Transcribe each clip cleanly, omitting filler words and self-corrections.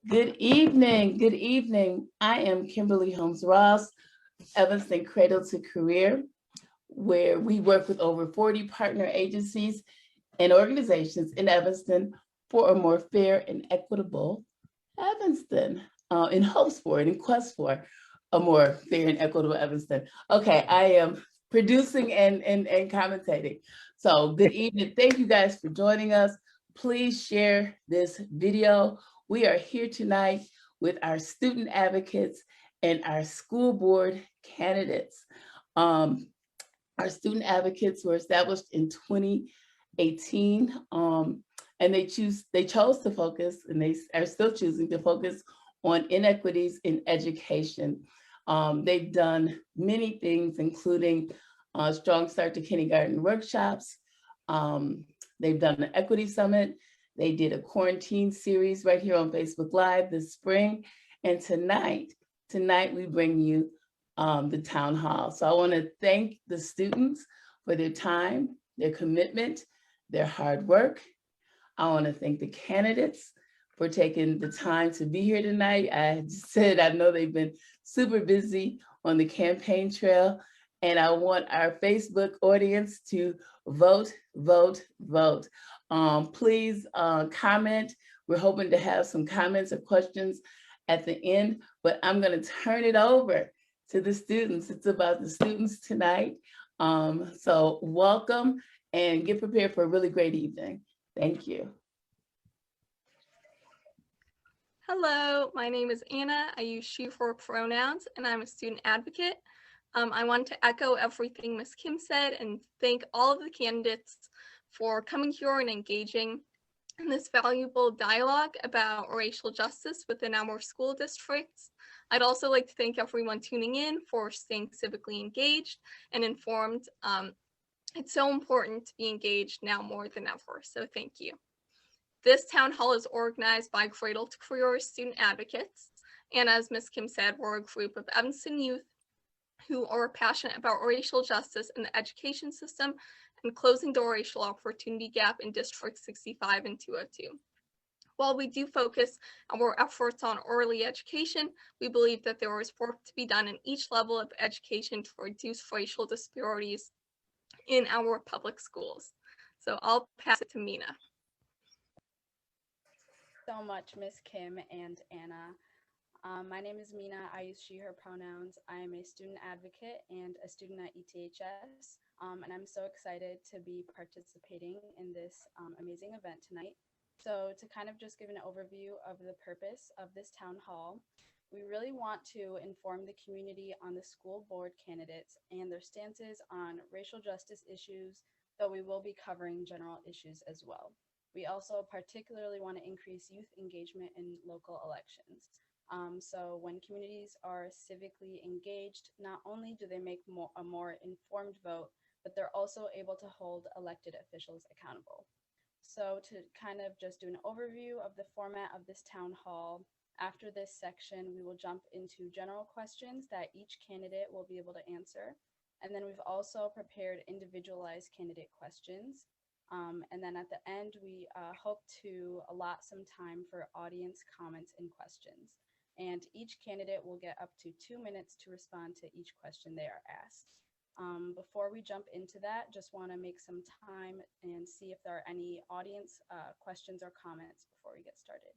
Good evening. Good evening. I am Kimberly Holmes Ross, Evanston Cradle to Career, where we work with over 40 partner agencies and organizations in Evanston for a more fair and equitable Evanston, in hopes for and in quest for a more fair and equitable Evanston. Okay, I am producing and commentating. So good evening. Thank you guys for joining us. Please share this video. We are here tonight with our student advocates and our school board candidates. Our student advocates were established in 2018, and they chose to focus, and they are still choosing to focus on inequities in education. They've done many things, including Strong Start to Kindergarten workshops. They've done an equity summit. They did a quarantine series right here on Facebook Live this spring. And tonight we bring you the town hall. So I want to thank the students for their time, their commitment, their hard work. I want to thank the candidates for taking the time to be here tonight. I just said I know they've been super busy on the campaign trail, and I want our Facebook audience to vote, vote, vote. Please comment. We're hoping to have some comments or questions at the end, but I'm going to turn it over to the students. It's about the students tonight. So welcome and get prepared for a really great evening. Thank you. Hello, my name is Anna. I use she, her pronouns, and I'm a student advocate. I want to echo everything Ms. Kim said and thank all of the candidates for coming here and engaging in this valuable dialogue about racial justice within our school districts. I'd also like to thank everyone tuning in for staying civically engaged and informed. It's so important to be engaged now more than ever, so thank you. This town hall is organized by Cradle to Career Student Advocates, and as Ms. Kim said, we're a group of Evanston youth who are passionate about racial justice in the education system and closing the racial opportunity gap in District 65 and 202. While we do focus our efforts on early education, we believe that there is work to be done in each level of education to reduce racial disparities in our public schools. So I'll pass it to Mina. So much, Miss Kim and Anna. My name is Mina. I use she, her pronouns. I am a student advocate and a student at ETHS, and I'm so excited to be participating in this amazing event tonight. So to kind of just give an overview of the purpose of this town hall, we really want to inform the community on the school board candidates and their stances on racial justice issues, though we will be covering general issues as well. We also particularly want to increase youth engagement in local elections. So when communities are civically engaged, not only do they make a more informed vote, but they're also able to hold elected officials accountable. So to kind of just do an overview of the format of this town hall, after this section, we will jump into general questions that each candidate will be able to answer. And then we've also prepared individualized candidate questions. And then at the end, we hope to allot some time for audience comments and questions. And each candidate will get up to 2 minutes to respond to each question they are asked. Before we jump into that, just want to make some time and see if there are any audience questions or comments before we get started.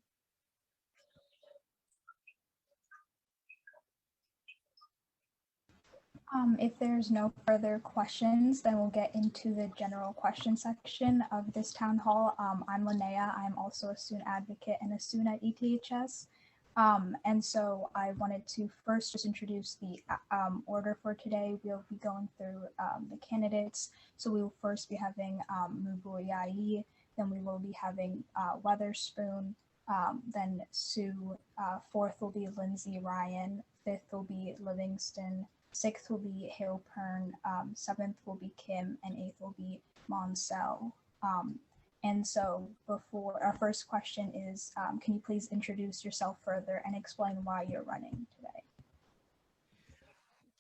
If there's no further questions, then we'll get into the general question section of this town hall. I'm Linnea. I'm also a student advocate and a student at ETHS. And so I wanted to first just introduce the order for today. We'll be going through the candidates. So we will first be having Mubuyayi, then we will be having Weatherspoon, then Sue, fourth will be Lindsay Ryan, fifth will be Livingston, sixth will be Halpern, seventh will be Kim, and eighth will be Monsell. And so before our first question is, can you please introduce yourself further and explain why you're running today?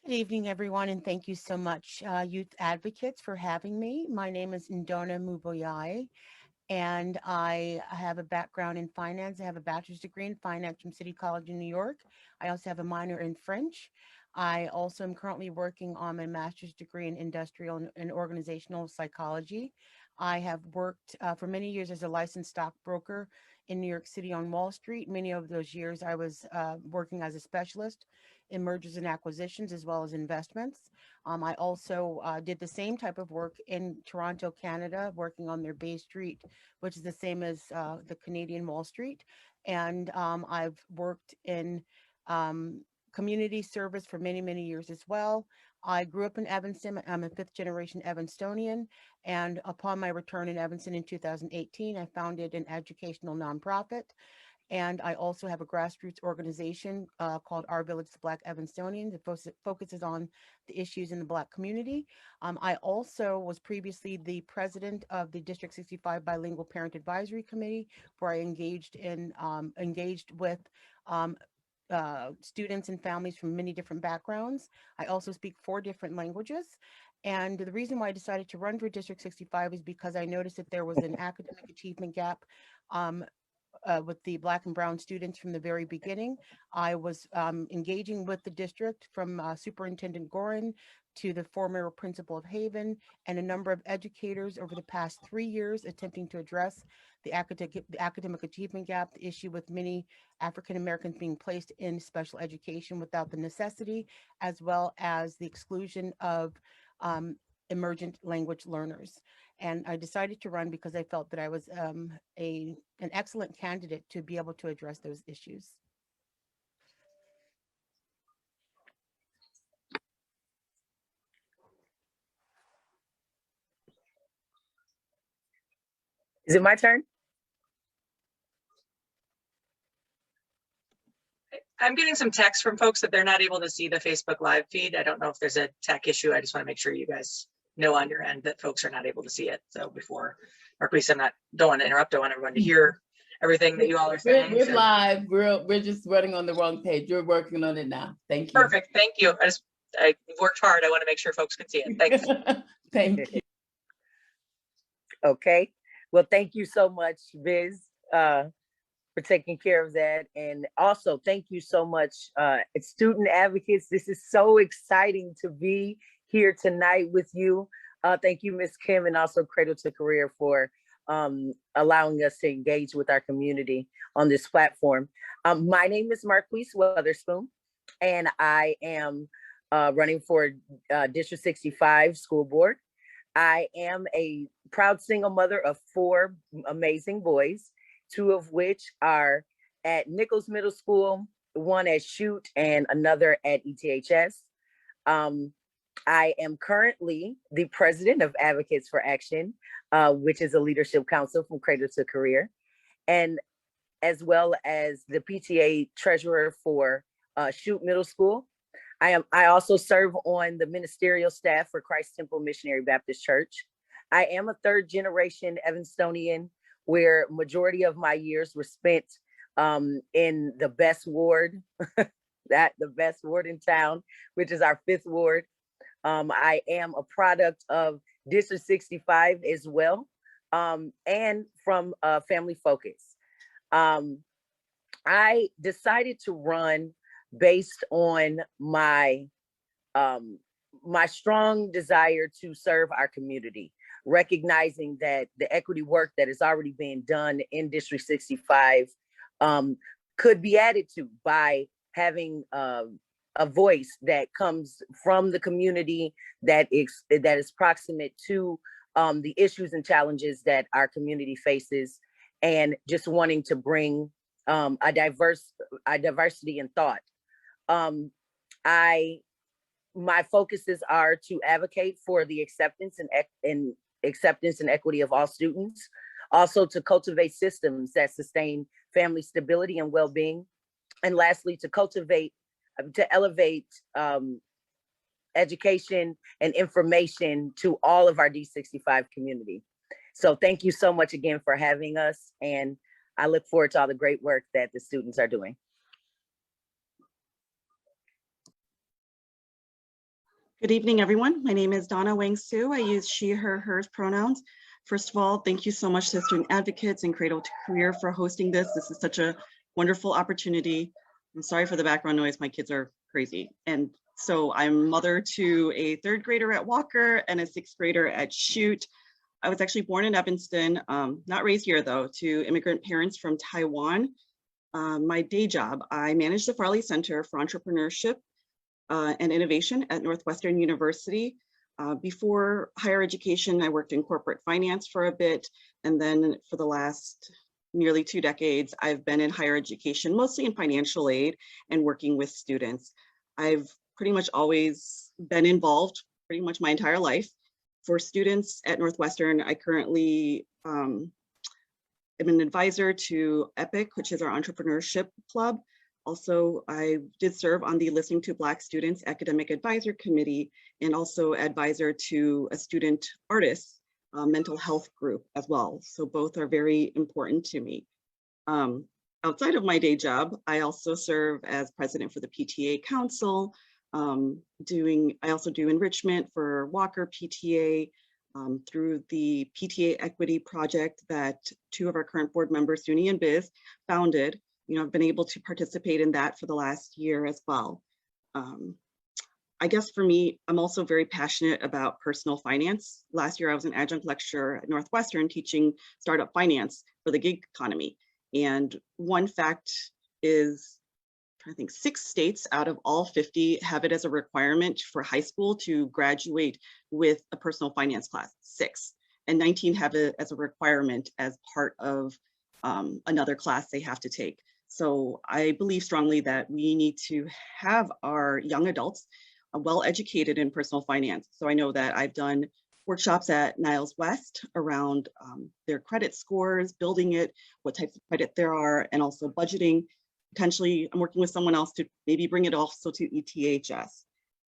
Good evening, everyone, and thank you so much, Youth Advocates, for having me. My name is Ndona Muboyai, and I have a background in finance. I have a bachelor's degree in finance from City College in New York. I also have a minor in French. I also am currently working on my master's degree in industrial and organizational psychology. I have worked for many years as a licensed stockbroker in New York City on Wall Street. Many of those years I was working as a specialist in mergers and acquisitions as well as investments. I also did the same type of work in Toronto, Canada, working on their Bay Street, which is the same as the Canadian Wall Street. And I've worked in community service for many, many years as well. I grew up in Evanston. I'm a fifth generation Evanstonian. And upon my return in Evanston in 2018, I founded an educational nonprofit. And I also have a grassroots organization called Our Village, the Black Evanstonians. It focuses on the issues in the Black community. I also was previously the president of the District 65 Bilingual Parent Advisory Committee, where I engaged with students and families from many different backgrounds. I also speak 4 different languages. And the reason why I decided to run for District 65 is because I noticed that there was an academic achievement gap with the Black and Brown students from the very beginning. I was engaging with the district from Superintendent Gorin to the former principal of Haven and a number of educators over the past 3 years attempting to address the academic achievement gap, the issue with many African Americans being placed in special education without the necessity, as well as the exclusion of emergent language learners. And I decided to run because I felt that I was an excellent candidate to be able to address those issues. Is it my turn? I'm getting some text from folks that they're not able to see the Facebook Live feed. I don't know if there's a tech issue. I just want to make sure you guys know on your end that folks are not able to see it. So before, or at least don't want to interrupt. I want everyone to hear everything that you all are saying. We're live. We're just running on the wrong page. You're working on it now. Thank you. Perfect. Thank you. I worked hard. I want to make sure folks can see it. Thanks. Thank you. Okay. Well, thank you so much, Viz, for taking care of that. And also, thank you so much, Student Advocates. This is so exciting to be here tonight with you. Thank you, Ms. Kim, and also Cradle to Career for allowing us to engage with our community on this platform. My name is Marquise Weatherspoon, and I am running for District 65 School Board. I am a proud single mother of 4 amazing boys, 2 of which are at Nichols Middle School, 1 at Chute, and another at ETHS. I am currently the president of Advocates for Action, which is a leadership council from Cradle to Career, and as well as the PTA treasurer for Chute Middle School. I also serve on the ministerial staff for Christ Temple Missionary Baptist Church. I am a 3rd generation Evanstonian, where majority of my years were spent in the best ward, the best ward in town, which is our 5th ward. I am a product of District 65 as well, and from Family Focus. I decided to run based on my my strong desire to serve our community, recognizing that the equity work that is already being done in District 65 could be added to by having a voice that comes from the community, that is proximate to the issues and challenges that our community faces, and just wanting to bring a diversity in thought. My focuses are to advocate for the acceptance and equity of all students, also to cultivate systems that sustain family stability and well-being, and lastly, to elevate education and information to all of our D65 community. So thank you so much again for having us, and I look forward to all the great work that the students are doing. Good evening, everyone. My name is Donna Wang Su. I use she, her, hers pronouns. First of all, thank you so much to Student Advocates and Cradle to Career for hosting this. This is such a wonderful opportunity. I'm sorry for the background noise. My kids are crazy. And so I'm mother to a 3rd grader at Walker and a 6th grader at Chute. I was actually born in Evanston, not raised here though, to immigrant parents from Taiwan. My day job, I manage the Farley Center for Entrepreneurship and Innovation at Northwestern University. Before higher education, I worked in corporate finance for a bit. And then for the last nearly 2 decades, I've been in higher education, mostly in financial aid and working with students. I've pretty much always been involved pretty much my entire life. For students at Northwestern, I currently am an advisor to EPIC, which is our entrepreneurship club. Also, I did serve on the Listening to Black Students Academic Advisor Committee and also advisor to a student artist mental health group as well. So both are very important to me. Outside of my day job, I also serve as president for the PTA Council. I also do enrichment for Walker PTA through the PTA Equity Project that 2 of our current board members, Suni and Biz, founded. I've been able to participate in that for the last year as well. I guess for me, I'm also very passionate about personal finance. Last year, I was an adjunct lecturer at Northwestern teaching startup finance for the gig economy. And one fact is, I think 6 states out of all 50 have it as a requirement for high school to graduate with a personal finance class, 6. And 19 have it as a requirement as part of another class they have to take. So I believe strongly that we need to have our young adults well educated in personal finance. So I know that I've done workshops at Niles West around their credit scores, building it, what types of credit there are, and also budgeting. Potentially, I'm working with someone else to maybe bring it also to ETHS.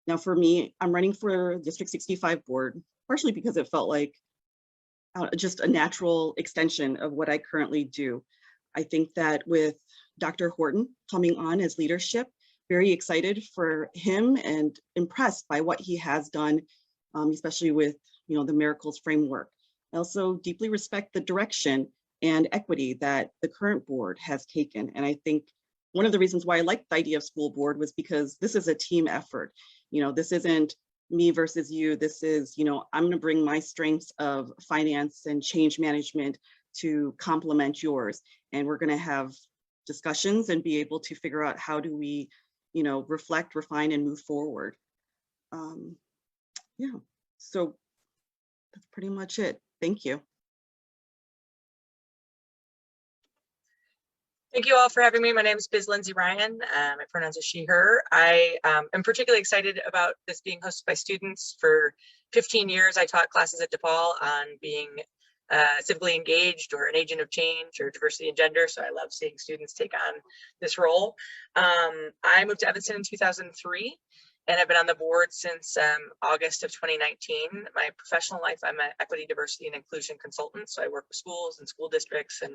Now for me, I'm running for District 65 board, partially because it felt like just a natural extension of what I currently do. I think that with Dr. Horton coming on as leadership, very excited for him and impressed by what he has done, especially with the Miracles framework. I also deeply respect the direction and equity that the current board has taken. And I think one of the reasons why I liked the idea of school board was because this is a team effort. This isn't me versus you. This is, I'm gonna bring my strengths of finance and change management to complement yours. And we're gonna have discussions and be able to figure out how do we, reflect, refine, and move forward. Yeah, so that's pretty much it. Thank you. Thank you all for having me. My name is Biz Lindsay Ryan. My pronouns are she, her. I am particularly excited about this being hosted by students. For 15 years, I taught classes at DePaul on being civically engaged or an agent of change or diversity and gender. So I love seeing students take on this role. I moved to Evanston in 2003 and I've been on the board since August of 2019. My professional life, I'm an equity, diversity, and inclusion consultant. So I work with schools and school districts and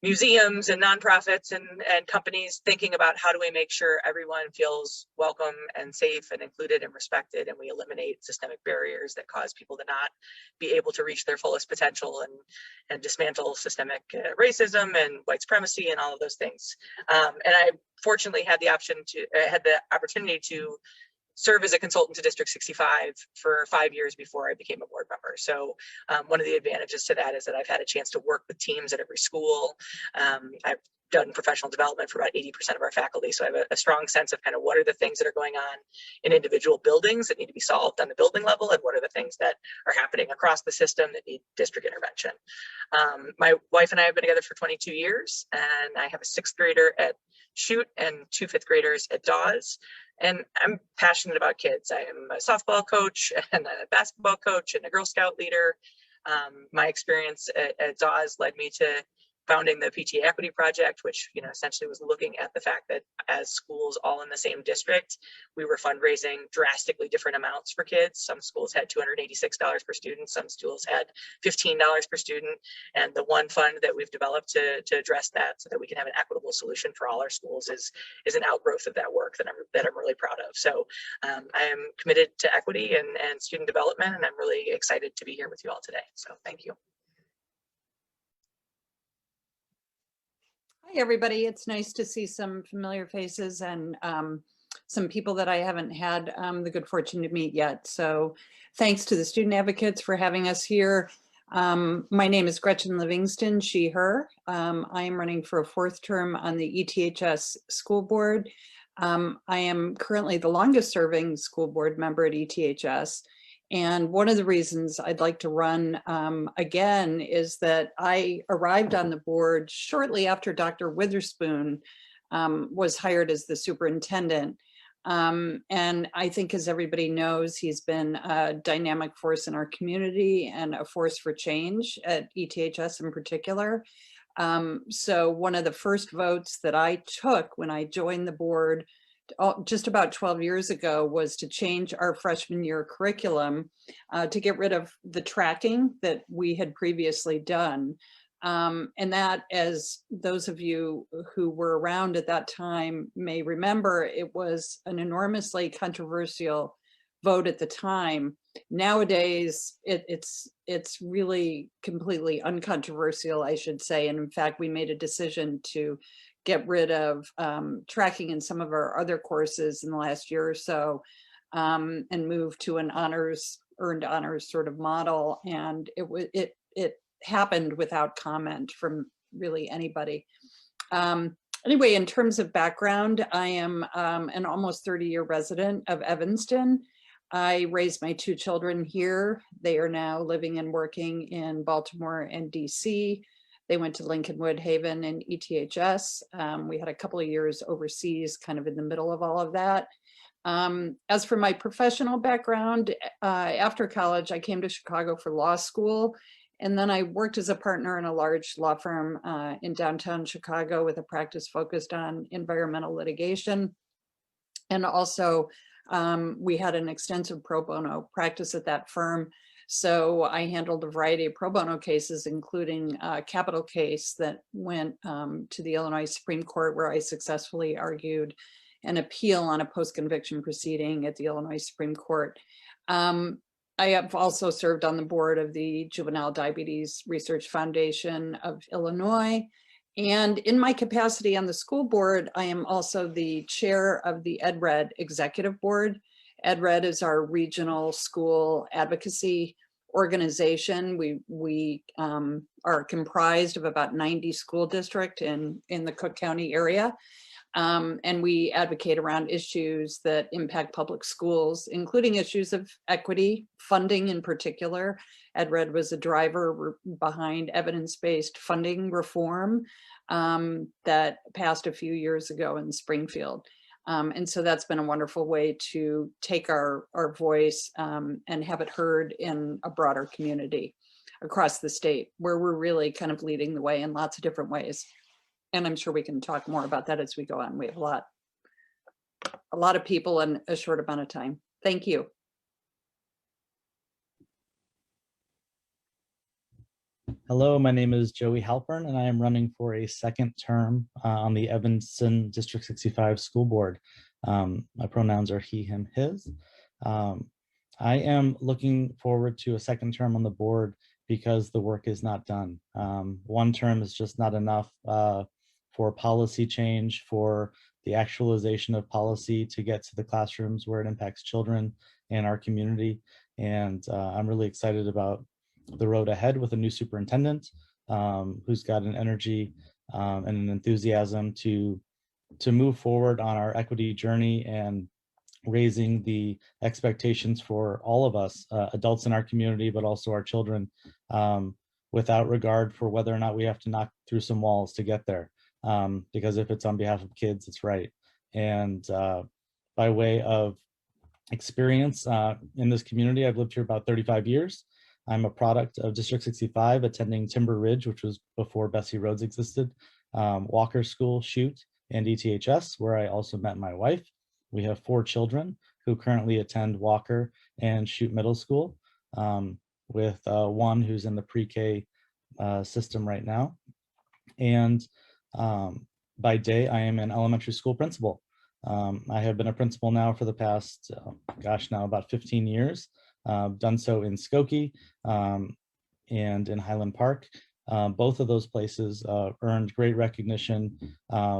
museums and nonprofits and companies thinking about how do we make sure everyone feels welcome and safe and included and respected, and we eliminate systemic barriers that cause people to not be able to reach their fullest potential and dismantle systemic racism and white supremacy and all of those things. And I fortunately had the opportunity to serve as a consultant to District 65 for 5 years before I became a board member. So one of the advantages to that is that I've had a chance to work with teams at every school. I've done professional development for about 80% of our faculty. So I have a strong sense of kind of what are the things that are going on in individual buildings that need to be solved on the building level, and what are the things that are happening across the system that need district intervention. My wife and I have been together for 22 years, and I have a 6th grader at Chute and 2 5th graders at Dawes. And I'm passionate about kids. I am a softball coach and a basketball coach and a Girl Scout leader. My experience at Dawes led me to founding the PTA Equity Project, which, you know, essentially was looking at the fact that as schools all in the same district, we were fundraising drastically different amounts for kids. Some schools had $286 per student, some schools had $15 per student. And the one fund that we've developed to address that so that we can have an equitable solution for all our schools is an outgrowth of that work that I'm really proud of. So I am committed to equity and student development, and I'm really excited to be here with you all today. So thank you. Hi, everybody. It's nice to see some familiar faces and some people that I haven't had the good fortune to meet yet. So thanks to the Student Advocates for having us here. My name is Gretchen Livingston, she, her. I am running for a 4th term on the ETHS school board. I am currently the longest serving school board member at ETHS. And one of the reasons I'd like to run again is that I arrived on the board shortly after Dr. Witherspoon was hired as the superintendent. And I think, as everybody knows, he's been a dynamic force in our community and a force for change at ETHS in particular. So one of the first votes that I took when I joined the board just about 12 years ago was to change our freshman year curriculum to get rid of the tracking that we had previously done. And that, as those of you who were around at that time may remember, it was an enormously controversial vote at the time. Nowadays, it's really completely uncontroversial, I should say. And in fact, we made a decision to get rid of tracking in some of our other courses in the last year or so, and move to an earned honors sort of model. And it happened without comment from really anybody. Anyway, in terms of background, I am an almost 30-year resident of Evanston. I raised my 2 children here. They are now living and working in Baltimore and DC. They went to Lincoln Woodhaven and ETHS. We had a couple of years overseas, kind of in the middle of all of that. As for my professional background, after college, I came to Chicago for law school. And then I worked as a partner in a large law firm in downtown Chicago with a practice focused on environmental litigation. And also, we had an extensive pro bono practice at that firm. So I handled a variety of pro bono cases, including a capital case that went to the Illinois Supreme Court, where I successfully argued an appeal on a post-conviction proceeding at the Illinois Supreme Court. I have also served on the board of the Juvenile Diabetes Research Foundation of Illinois. And in my capacity on the school board, I am also the chair of the EdRed Executive Board. EdRed is our regional school advocacy organization. We are comprised of about 90 school districts in the Cook County area. And we advocate around issues that impact public schools, including issues of equity, funding in particular. EdRed was a driver behind evidence-based funding reform that passed a few years ago in Springfield. And so that's been a wonderful way to take our voice and have it heard in a broader community across the state, where we're really kind of leading the way in lots of different ways. And I'm sure we can talk more about that as we go on. We have a lot of people in a short amount of time. Thank you. Hello, my name is Joey Halpern, and I am running for a 2nd term on the Evanston District 65 School Board. My pronouns are he, him, his. I am looking forward to a 2nd term on the board because the work is not done. 1 term is just not enough for policy change, for the actualization of policy to get to the classrooms where it impacts children and our community. And I'm really excited about the road ahead with a new superintendent who's got an energy and an enthusiasm to move forward on our equity journey and raising the expectations for all of us, adults in our community, but also our children, without regard for whether or not we have to knock through some walls to get there. Because if it's on behalf of kids, it's right. And by way of experience in this community, I've lived here about 35 years. I'm a product of District 65, attending Timber Ridge, which was before Bessie Roads existed, Walker School, Chute, and ETHS, where I also met my wife. We have 4 children who currently attend Walker and Chute Middle School, with one who's in the pre-K system right now. And by day, I am an elementary school principal. I have been a principal now for the past, now about 15 years. Done so in Skokie and in Highland Park. Both of those places earned great recognition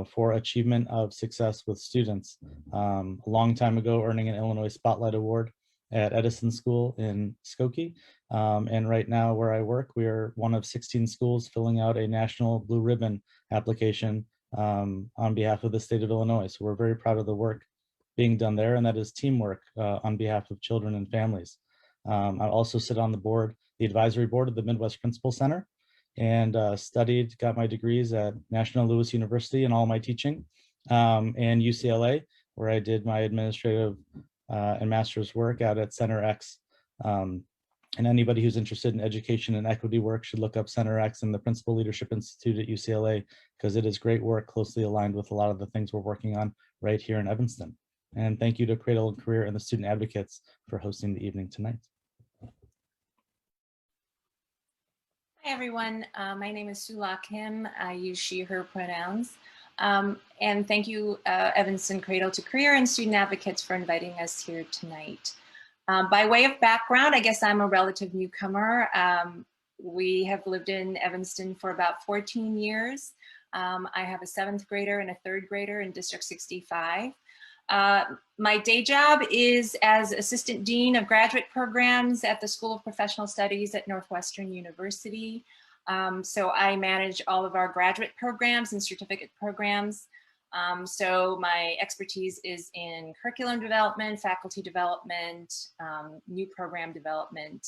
for achievement of success with students. A long time ago, earning an Illinois Spotlight Award at Edison School in Skokie. And right now where I work, we are one of 16 schools filling out a national blue ribbon application on behalf of the state of Illinois. So we're very proud of the work being done there, and that is teamwork on behalf of children and families. I also sit on the advisory board of the Midwest Principal Center, and got my degrees at National Louis University in all my teaching, and UCLA, where I did my administrative and master's work out at Center X. And anybody who's interested in education and equity work should look up Center X and the Principal Leadership Institute at UCLA, because it is great work closely aligned with a lot of the things we're working on right here in Evanston. And thank you to Cradle and Career and the Student Advocates for hosting the evening tonight. Hi everyone, my name is Sula Kim. I use she, her pronouns. And thank you Evanston Cradle to Career and Student Advocates for inviting us here tonight. By way of background, I guess I'm a relative newcomer. We have lived in Evanston for about 14 years. I have a 7th grader and a 3rd grader in District 65. My day job is as Assistant Dean of Graduate Programs at the School of Professional Studies at Northwestern University. So I manage all of our graduate programs and certificate programs. So my expertise is in curriculum development, faculty development, new program development,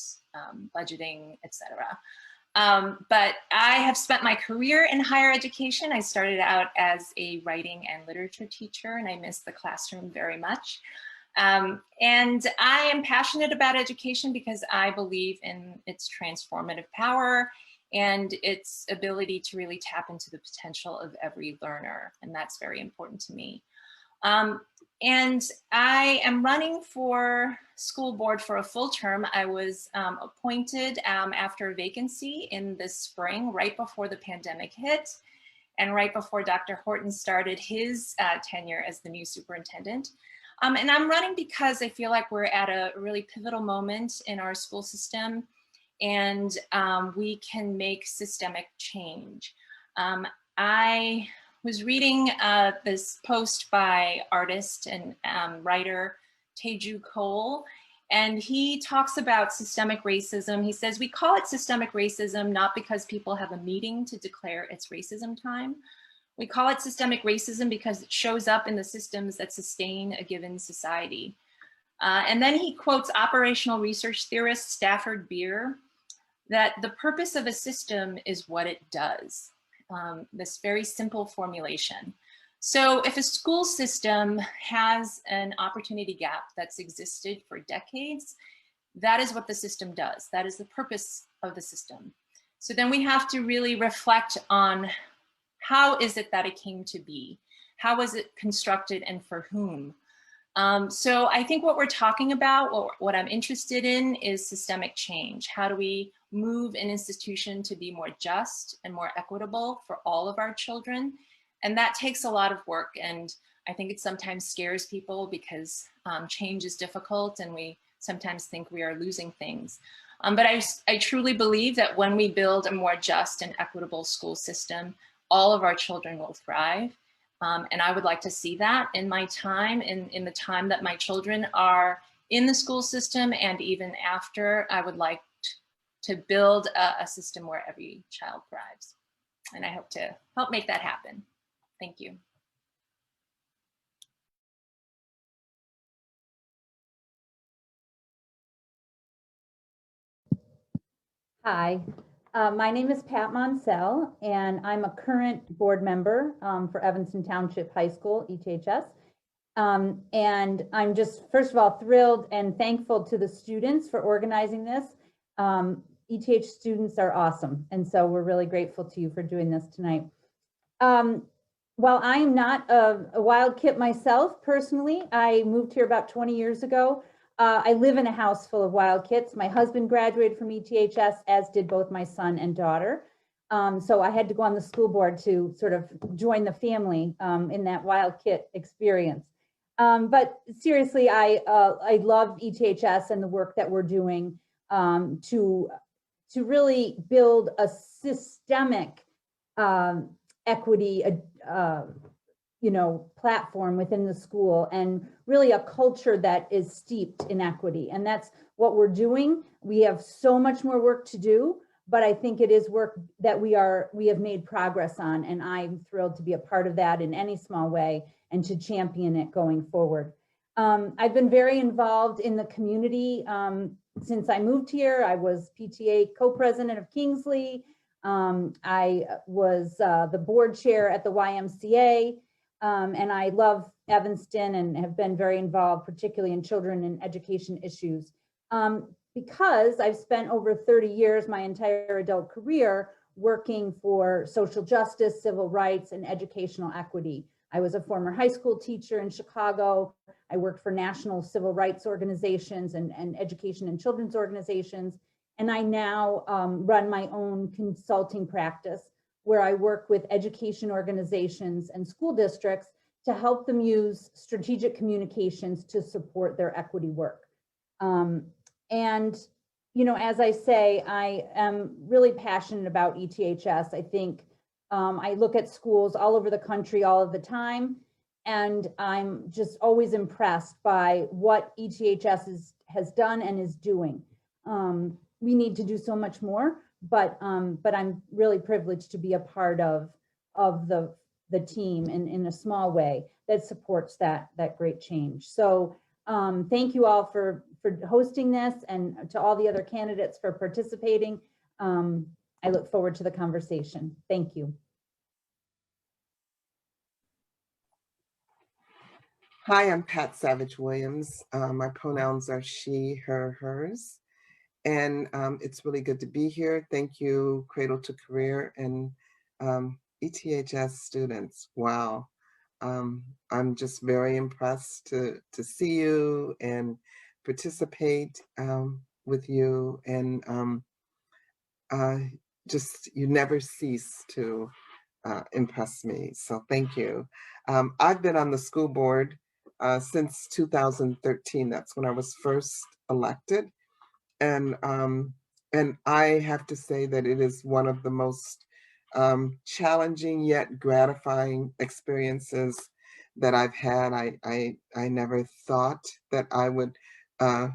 budgeting, etc. But I have spent my career in higher education. I started out as a writing and literature teacher, and I miss the classroom very much. And I am passionate about education because I believe in its transformative power and its ability to really tap into the potential of every learner. And that's very important to me. And I am running for school board for a full term. I was appointed after a vacancy in the spring, right before the pandemic hit, and right before Dr. Horton started his tenure as the new superintendent. And I'm running because I feel like we're at a really pivotal moment in our school system, and we can make systemic change. I was reading this post by artist and writer Teju Cole, and he talks about systemic racism. He says, we call it systemic racism not because people have a meeting to declare it's racism time. We call it systemic racism because it shows up in the systems that sustain a given society. And then he quotes operational research theorist Stafford Beer, that the purpose of a system is what it does. This very simple formulation. So if a school system has an opportunity gap that's existed for decades, that is what the system does. That is the purpose of the system. So then we have to really reflect on how is it that it came to be? How was it constructed and for whom? So I think what we're talking about, what I'm interested in, is systemic change. How do we move an institution to be more just and more equitable for all of our children? And that takes a lot of work. And I think it sometimes scares people because change is difficult and we sometimes think we are losing things. But I truly believe that when we build a more just and equitable school system, all of our children will thrive. And I would like to see that in my time, in the time that my children are in the school system, and even after. I would like to build a system where every child thrives. And I hope to help make that happen. Thank you. Hi, my name is Pat Monsell, and I'm a current board member for Evanston Township High School, ETHS. And I'm just, first of all, thrilled and thankful to the students for organizing this. ETH students are awesome. And so we're really grateful to you for doing this tonight. While I'm not a wild kit myself personally, I moved here about 20 years ago. I live in a house full of wild kits. My husband graduated from ETHS, as did both my son and daughter. So I had to go on the school board to sort of join the family in that wild kit experience. But seriously, I love ETHS and the work that we're doing to really build a systemic equity platform within the school, and really a culture that is steeped in equity. And that's what we're doing. We have so much more work to do, but I think it is work that we have made progress on, and I'm thrilled to be a part of that in any small way and to champion it going forward. I've been very involved in the community since I moved here. I was PTA co-president of Kingsley. I was the board chair at the YMCA, and I love Evanston and have been very involved, particularly in children and education issues. Because I've spent over 30 years, my entire adult career, working for social justice, civil rights, and educational equity. I was a former high school teacher in Chicago. I worked for national civil rights organizations and education and children's organizations. And I now run my own consulting practice where I work with education organizations and school districts to help them use strategic communications to support their equity work. And, as I say, I am really passionate about ETHS. I think I look at schools all over the country all of the time, and I'm just always impressed by what ETHS has done and is doing. We need to do so much more, but I'm really privileged to be a part of the team in a small way that supports that great change. So thank you all for hosting this, and to all the other candidates for participating. I look forward to the conversation. Thank you. Hi, I'm Pat Savage Williams. My pronouns are she, her, hers. And it's really good to be here. Thank you, Cradle to Career and ETHS students. Wow. I'm just very impressed to see you and participate with you. And you never cease to impress me. So thank you. I've been on the school board since 2013. That's when I was first elected. And I have to say that it is one of the most challenging yet gratifying experiences that I've had. I never thought that I would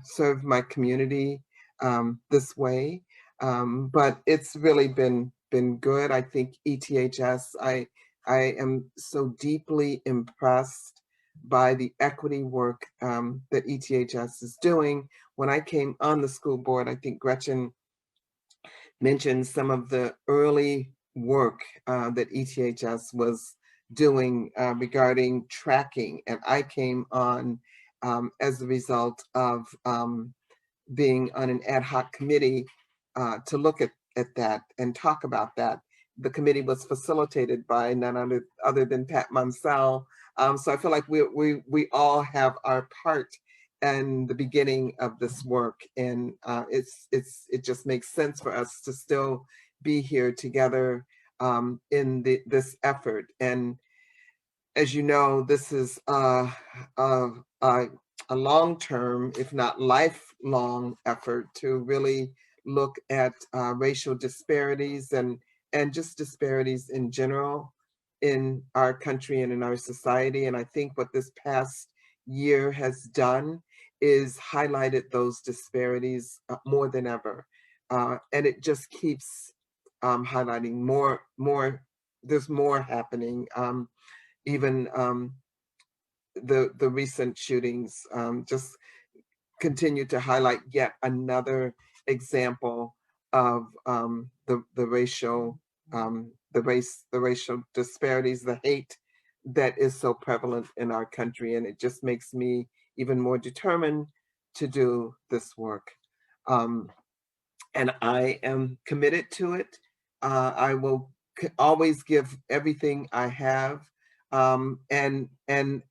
serve my community this way, but it's really been good. I think ETHS, I am so deeply impressed by the equity work that ETHS is doing. When I came on the school board, I think Gretchen mentioned some of the early work that ETHS was doing regarding tracking. And I came on as a result of being on an ad hoc committee to look at that and talk about that. The committee was facilitated by none other than Pat Munsell. So I feel like we all have our part in the beginning of this work, and it just makes sense for us to still be here together in this effort. And as you know, this is a long-term, if not lifelong, effort to really look at racial disparities and just disparities in general in our country and in our society. And I think what this past year has done is highlighted those disparities more than ever. And it just keeps highlighting more, there's more happening. Even the recent shootings just continue to highlight yet another example of the racial disparities, the hate that is so prevalent in our country. And it just makes me even more determined to do this work. and I am committed to it. I will always give everything I have, and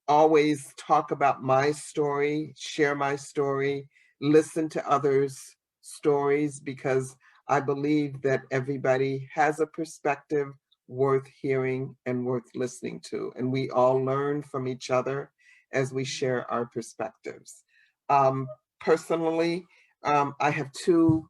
always talk about my story, share my story, listen to others' stories, because I believe that everybody has a perspective worth hearing and worth listening to. And we all learn from each other as we share our perspectives. Personally, I have two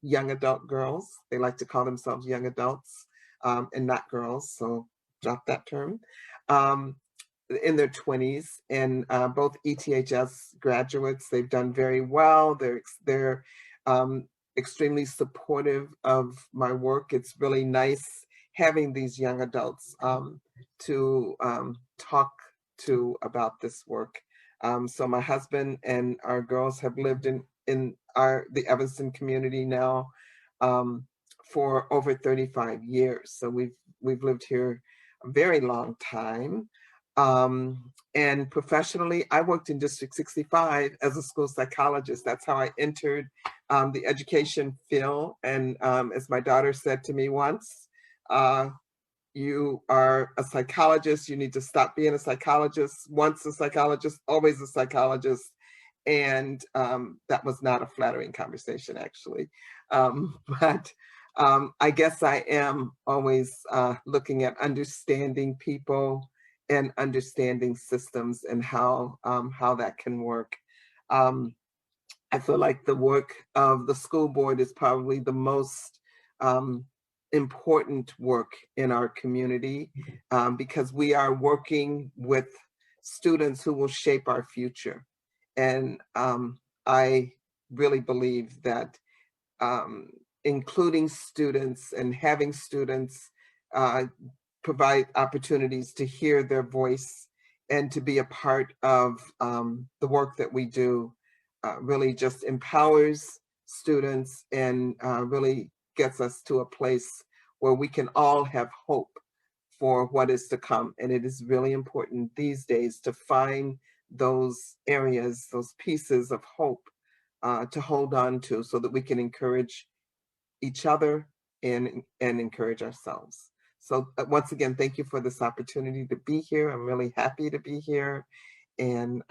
young adult girls. They like to call themselves young adults and not girls, so drop that term. In their 20s, and both ETHS graduates. They've done very well. They're extremely supportive of my work. It's really nice having these young adults to talk to about this work. So my husband and our girls have lived in the Evanston community now for over 35 years. So we've lived here a very long time. And professionally, I worked in District 65 as a school psychologist. That's how I entered the education field. And as my daughter said to me once, you are a psychologist, you need to stop being a psychologist. Once a psychologist, always a psychologist. And that was not a flattering conversation, actually. But I guess I am always looking at understanding people and understanding systems and how that can work. I feel like the work of the school board is probably the most important work in our community because we are working with students who will shape our future. And I really believe that including students and having students provide opportunities to hear their voice and to be a part of the work that we do really just empowers students and really gets us to a place where we can all have hope for what is to come. And it is really important these days to find those areas, those pieces of hope to hold on to so that we can encourage each other and encourage ourselves. So once again, thank you for this opportunity to be here. I'm really happy to be here and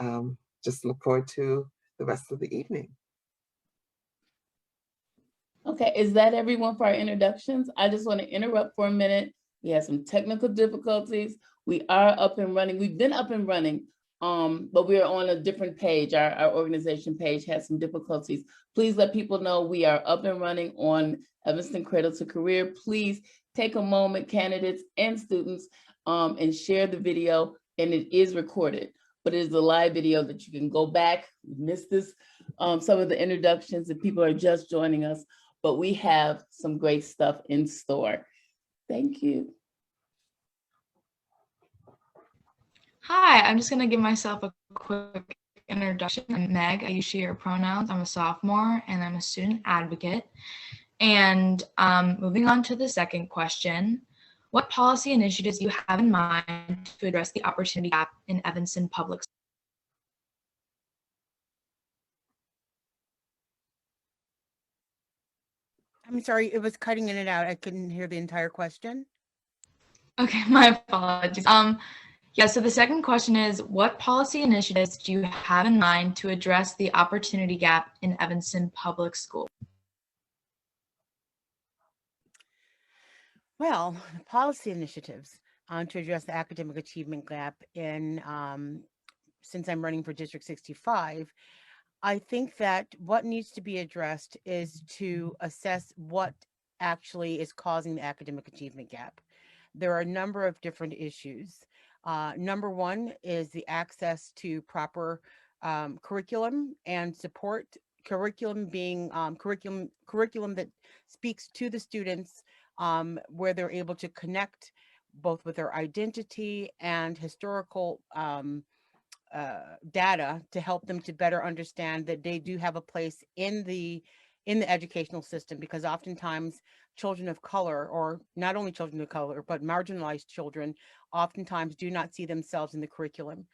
just look forward to the rest of the evening. Okay, is that everyone for our introductions? I just want to interrupt for a minute. We had some technical difficulties. We are up and running. We've been up and running, but we're on a different page. Our organization page has some difficulties. Please let people know we are up and running on Evanston Cradle to Career. Please take a moment, candidates and students, and share the video. And it is recorded, but it is a live video that you can go back. You missed this, some of the introductions if people are just joining us, but we have some great stuff in store. Thank you. Hi, I'm just gonna give myself a quick introduction. I'm Meg, I use she, her pronouns. I'm a sophomore and I'm a student advocate. And moving on to the second question, what policy initiatives do you have in mind to address the opportunity gap in Evanston public schools? I'm sorry, it was cutting in and out. I couldn't hear the entire question. Okay, my apologies. Yeah, so the second question is, what policy initiatives do you have in mind to address the opportunity gap in Evanston public schools? Well, policy initiatives to address the academic achievement gap in, since I'm running for District 65, I think that what needs to be addressed is to assess what actually is causing the academic achievement gap. There are a number of different issues. Number one is the access to proper curriculum and support. Curriculum being curriculum that speaks to the students, where they're able to connect both with their identity and historical data to help them to better understand that they do have a place in the educational system, because oftentimes children of color, or not only children of color, but marginalized children, oftentimes do not see themselves in the curriculum.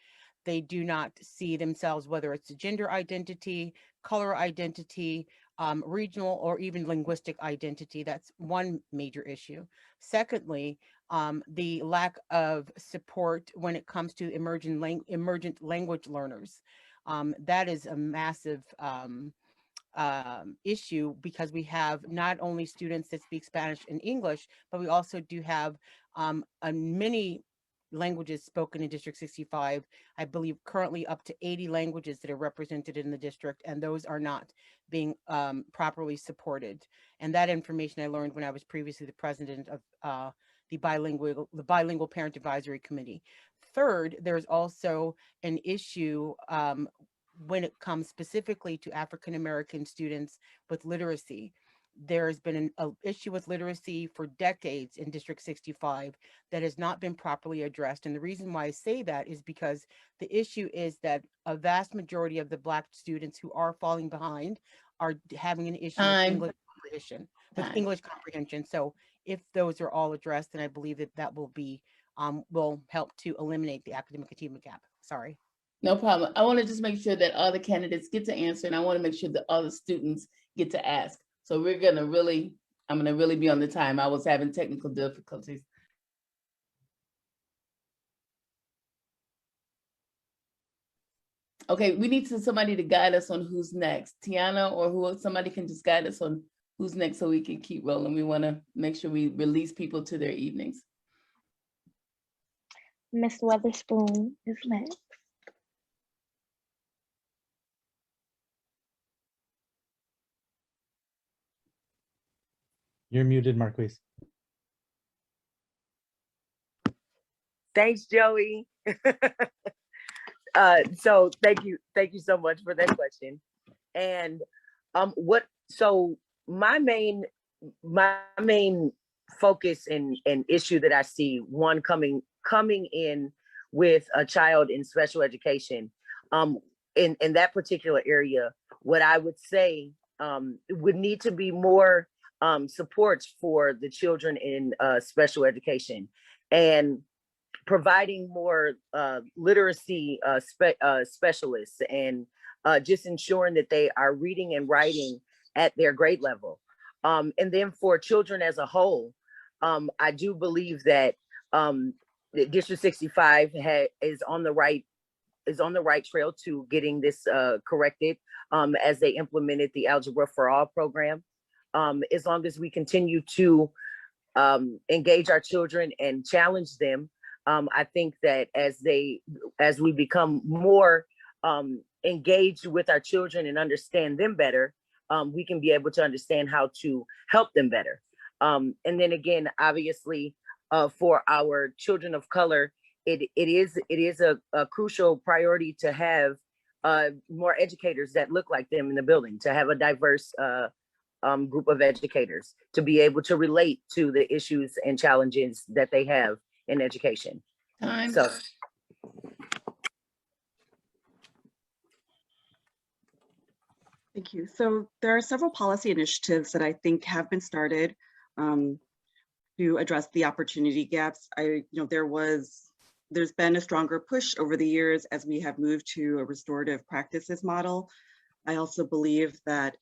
They do not see themselves, whether it's a gender identity, color identity, regional or even linguistic identity. That's one major issue. Secondly, the lack of support when it comes to emergent language learners. That is a massive issue, because we have not only students that speak Spanish and English, but we also do have many languages spoken in District 65. I believe currently up to 80 languages that are represented in the district, and those are not being properly supported. And that information I learned when I was previously the president of the Bilingual Parent Advisory Committee. Third, there's also an issue when it comes specifically to African American students with literacy. There's been an issue with literacy for decades in District 65 that has not been properly addressed. And the reason why I say that is because the issue is that a vast majority of the Black students who are falling behind are having an issue with English comprehension. So if those are all addressed, then I believe that that will be will help to eliminate the academic achievement gap. Sorry. No problem. I want to just make sure that all the candidates get to answer, and I want to make sure that all the students get to ask. So I'm gonna really be on the time. I was having technical difficulties. Okay, we need somebody to guide us on who's next. Tiana or somebody can just guide us on who's next so we can keep rolling. We want to make sure we release people to their evenings. Miss Weatherspoon is next. You're muted, Marquise. Thanks, Joey. So thank you so much for that question. And so my main focus and issue that I see, one coming in with a child in special education, in that particular area, what I would say would need to be more supports for the children in special education, and providing more literacy specialists, and just ensuring that they are reading and writing at their grade level. And then for children as a whole, I do believe that District 65 is on the right trail to getting this corrected, as they implemented the Algebra for All program. As long as we continue to engage our children and challenge them, I think that as we become more engaged with our children and understand them better, we can be able to understand how to help them better. And then again, obviously, for our children of color, it is a crucial priority to have more educators that look like them in the building, to have a diverse group of educators to be able to relate to the issues and challenges that they have in education. Time. So. Thank you. So there are several policy initiatives that I think have been started to address the opportunity gaps. There's been a stronger push over the years as we have moved to a restorative practices model. I also believe that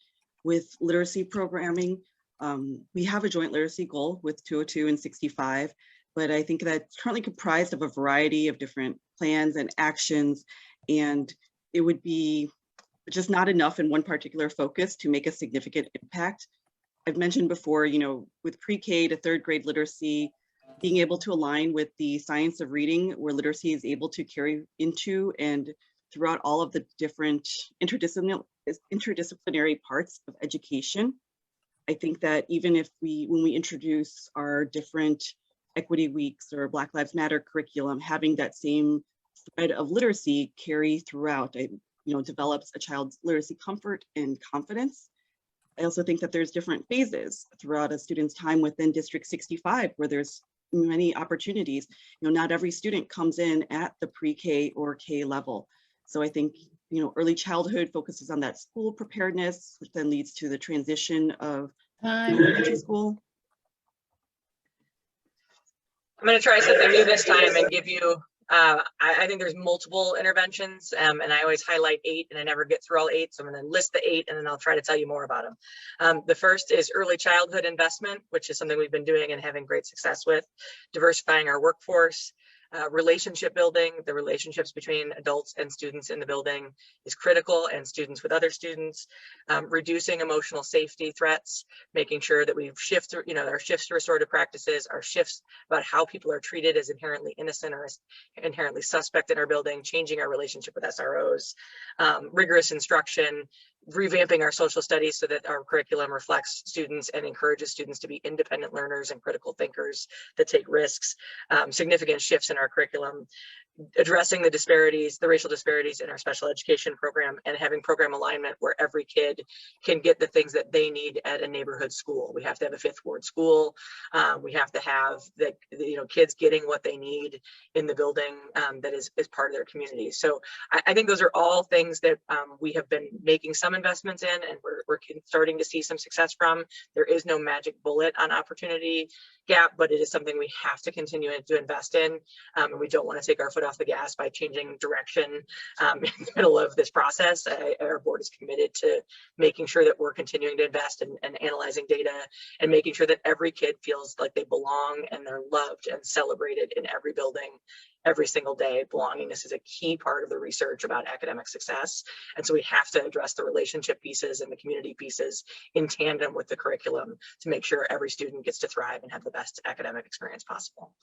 with literacy programming, we have a joint literacy goal with 202 and 65, but I think that's currently comprised of a variety of different plans and actions, and it would be just not enough in one particular focus to make a significant impact. I've mentioned before, with pre-K to third grade literacy, being able to align with the science of reading, where literacy is able to carry into and throughout all of the different interdisciplinary parts of education. I think that even if when we introduce our different equity weeks or Black Lives Matter curriculum, having that same thread of literacy carry throughout, develops a child's literacy comfort and confidence. I also think that there's different phases throughout a student's time within District 65, where there's many opportunities. Not every student comes in at the pre-K or K level. So I think, early childhood focuses on that school preparedness, which then leads to the transition of elementary school. I'm going to try something new this time and give you I think there's multiple interventions, and I always highlight 8, and I never get through all 8. So I'm going to list the 8, and then I'll try to tell you more about them. The first is early childhood investment, which is something we've been doing and having great success with. Diversifying our workforce. Relationship building, the relationships between adults and students in the building is critical, and students with other students. Reducing emotional safety threats, making sure that we shift, our shifts to restorative practices, our shifts about how people are treated as inherently innocent or inherently suspect in our building, changing our relationship with SROs, rigorous instruction, revamping our social studies so that our curriculum reflects students and encourages students to be independent learners and critical thinkers that take risks, significant shifts in our curriculum, addressing the disparities, the racial disparities in our special education program, and having program alignment where every kid can get the things that they need at a neighborhood school. We have to have a 5th ward school. We have to have the kids getting what they need in the building that is part of their community. So I think those are all things that we have been making some investments in, and we're starting to see some success from. There is no magic bullet on opportunity gap, but it is something we have to continue to invest in, and we don't want to take our foot off the gas by changing direction in the middle of this process. Our board is committed to making sure that we're continuing to invest and analyzing data and making sure that every kid feels like they belong and they're loved and celebrated in every building every single day. Belongingness is a key part of the research about academic success. And so we have to address the relationship pieces and the community pieces in tandem with the curriculum to make sure every student gets to thrive and have the best academic experience possible.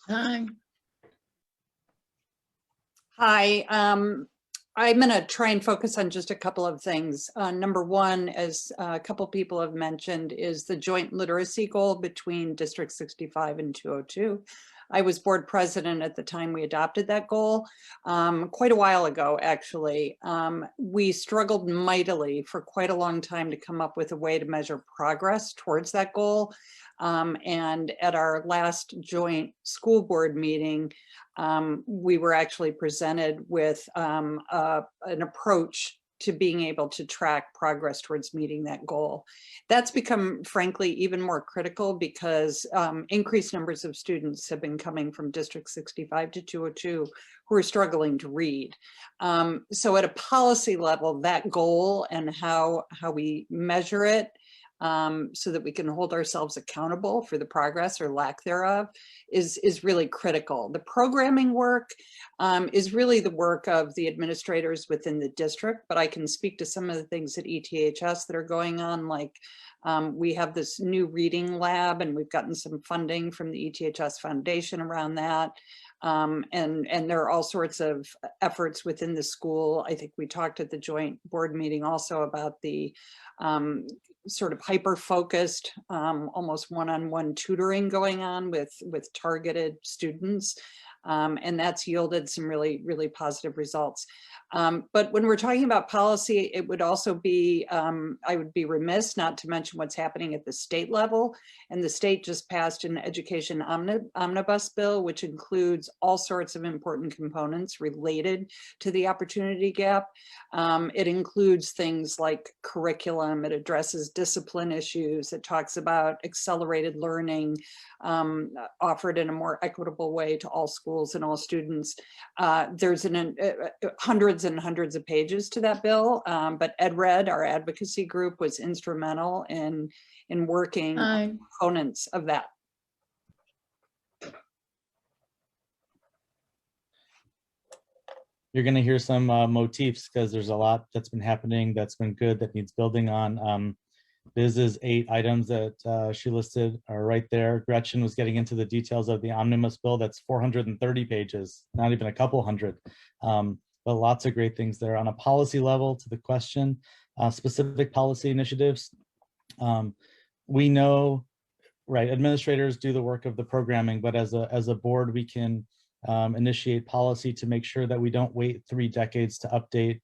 Hi, I'm going to try and focus on just a couple of things. Number one, as a couple people have mentioned, is the joint literacy goal between District 65 and 202. I was board president at the time we adopted that goal, quite a while ago, actually. We struggled mightily for quite a long time to come up with a way to measure progress towards that goal. And at our last joint school board meeting, we were actually presented with an approach to being able to track progress towards meeting that goal. That's become, frankly, even more critical because increased numbers of students have been coming from District 65 to 202 who are struggling to read. So at a policy level, that goal and how we measure it so that we can hold ourselves accountable for the progress or lack thereof is really critical. The programming work is really the work of the administrators within the district, but I can speak to some of the things at ETHS that are going on, like we have this new reading lab and we've gotten some funding from the ETHS Foundation around that. And there are all sorts of efforts within the school. I think we talked at the joint board meeting also about the sort of hyper-focused, almost one-on-one tutoring going on with targeted students. And that's yielded some really, really positive results. But when we're talking about policy, it would also be, I would be remiss not to mention what's happening at the state level. And the state just passed an education omnibus bill, which includes all sorts of important components related to the opportunity gap. It includes things like curriculum, it addresses discipline issues, it talks about accelerated learning offered in a more equitable way to all schools and all students. There's hundreds and hundreds of pages to that bill, but EdRed, our advocacy group, was instrumental in working on components of that. You're going to hear some motifs because there's a lot that's been happening that's been good that needs building on. Biz's 8 items that she listed are right there. Gretchen was getting into the details of the omnibus bill. That's 430 pages, not even a couple hundred, but lots of great things there. On a policy level, to the question, specific policy initiatives, we know, right, administrators do the work of the programming, but as a board, we can initiate policy to make sure that we don't wait 3 decades to update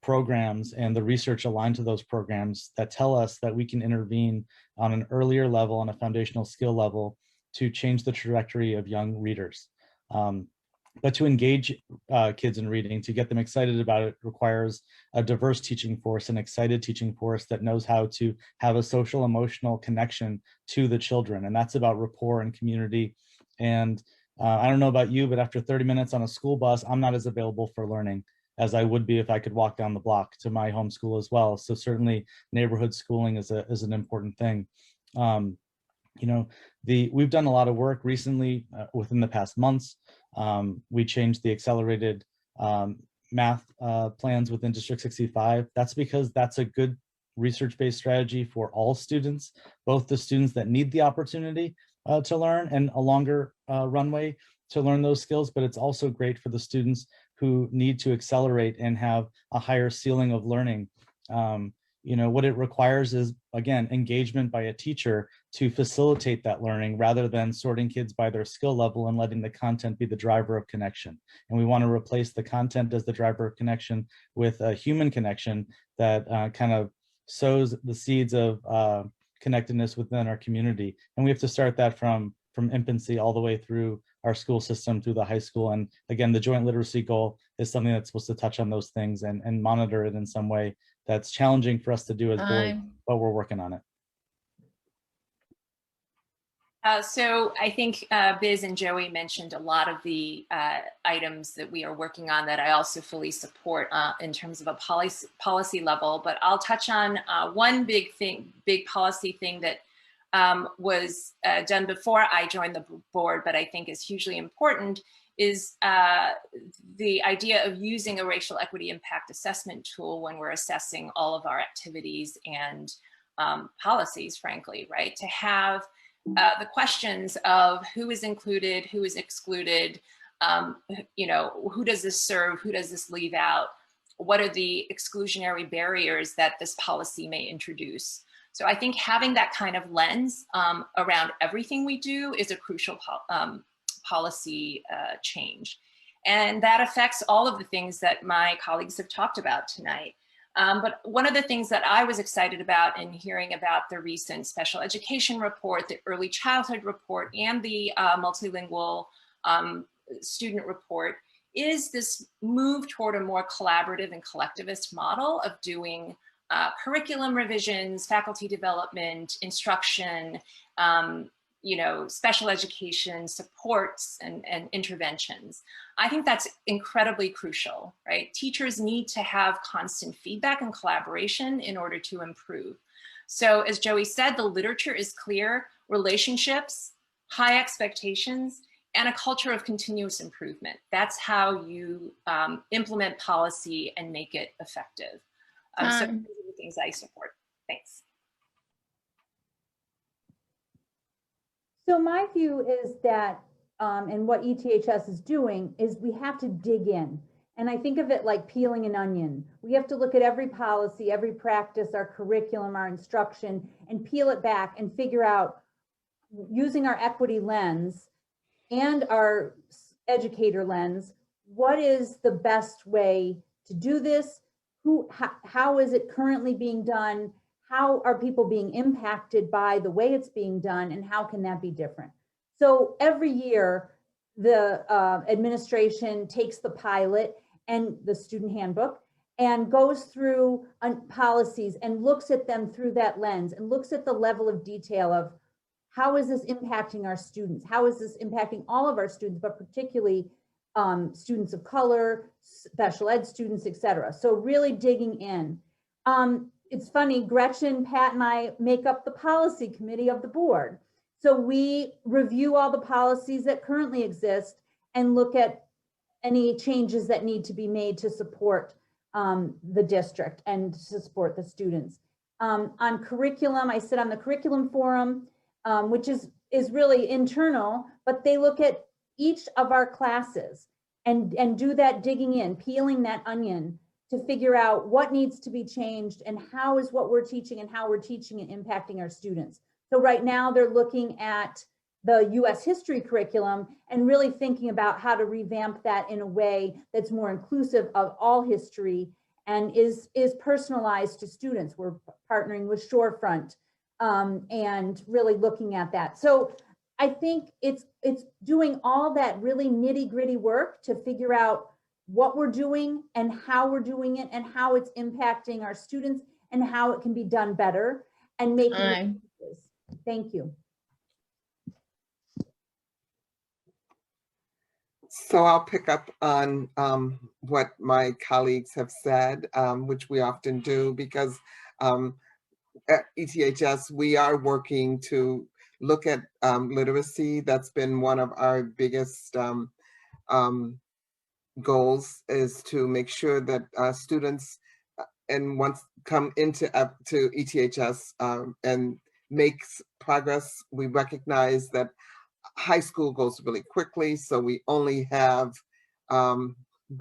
programs and the research aligned to those programs that tell us that we can intervene on an earlier level, on a foundational skill level, to change the trajectory of young readers. But to engage kids in reading, to get them excited about it, requires a diverse teaching force, an excited teaching force that knows how to have a social emotional connection to the children. And that's about rapport and community. And I don't know about you, but after 30 minutes on a school bus, I'm not as available for learning as I would be if I could walk down the block to my home school as well. So certainly neighborhood schooling is an important thing. You know, we've done a lot of work recently within the past months. We changed the accelerated math plans within District 65. That's because that's a good research-based strategy for all students, both the students that need the opportunity to learn and a longer runway to learn those skills, but it's also great for the students who need to accelerate and have a higher ceiling of learning. You know, what it requires is, again, engagement by a teacher to facilitate that learning rather than sorting kids by their skill level and letting the content be the driver of connection. And we want to replace the content as the driver of connection with a human connection that kind of sows the seeds of connectedness within our community. And we have to start that from infancy all the way through our school system, through the high school. And again, the joint literacy goal is something that's supposed to touch on those things and monitor it in some way that's challenging for us to do as boards, but we're working on it. So I think Biz and Joey mentioned a lot of the items that we are working on that I also fully support in terms of a policy level, but I'll touch on one big policy thing that was done before I joined the board, but I think is hugely important, is the idea of using a racial equity impact assessment tool when we're assessing all of our activities and policies, frankly, right? To have the questions of who is included, who is excluded, you know, who does this serve, who does this leave out, what are the exclusionary barriers that this policy may introduce. So I think having that kind of lens around everything we do is a crucial policy change. And that affects all of the things that my colleagues have talked about tonight. But one of the things that I was excited about in hearing about the recent special education report, the early childhood report, and the multilingual student report is this move toward a more collaborative and collectivist model of doing curriculum revisions, faculty development, instruction, you know, special education supports and interventions. I think that's incredibly crucial, right? Teachers need to have constant feedback and collaboration in order to improve. So as Joey said, the literature is clear: relationships, high expectations, and a culture of continuous improvement. That's how you implement policy and make it effective. So those are the things I support. Thanks. So my view is that, and what ETHS is doing, is we have to dig in. And I think of it like peeling an onion. We have to look at every policy, every practice, our curriculum, our instruction, and peel it back and figure out, using our equity lens and our educator lens, what is the best way to do this? How is it currently being done? How are people being impacted by the way it's being done, and how can that be different? So every year, the administration takes the pilot and the student handbook and goes through policies and looks at them through that lens and looks at the level of detail of how is this impacting our students? How is this impacting all of our students, but particularly students of color, special ed students, et cetera. So really digging in. It's funny, Gretchen, Pat, and I make up the policy committee of the board. So we review all the policies that currently exist and look at any changes that need to be made to support the district and to support the students. On curriculum, I sit on the curriculum forum, which is really internal, but they look at each of our classes and do that digging in, peeling that onion to figure out what needs to be changed and how is what we're teaching and how we're teaching and impacting our students. So right now they're looking at the US history curriculum and really thinking about how to revamp that in a way that's more inclusive of all history and is personalized to students. We're partnering with Shorefront and really looking at that. So I think it's doing all that really nitty-gritty work to figure out what we're doing and how we're doing it and how it's impacting our students and how it can be done better and making changes. Thank you. So I'll pick up on what my colleagues have said, which we often do, because at ETHS, we are working to look at literacy. That's been one of our biggest goals, is to make sure that students and once come into to ETHS and makes progress. We recognize that high school goes really quickly, so we only have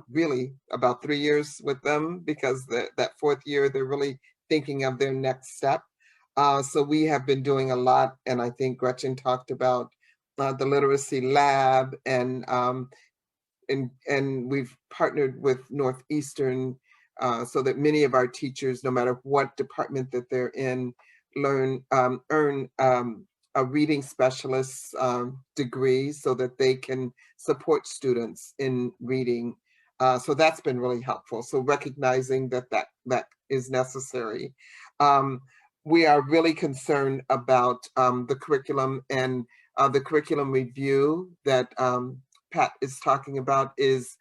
really about 3 years with them, because that fourth year they're really thinking of their next step. So we have been doing a lot, and I think Gretchen talked about the literacy lab, and we've partnered with Northeastern so that many of our teachers, no matter what department that they're in, earn a reading specialist degree so that they can support students in reading. So that's been really helpful. So recognizing that is necessary. We are really concerned about the curriculum, and the curriculum review that Pat is talking about is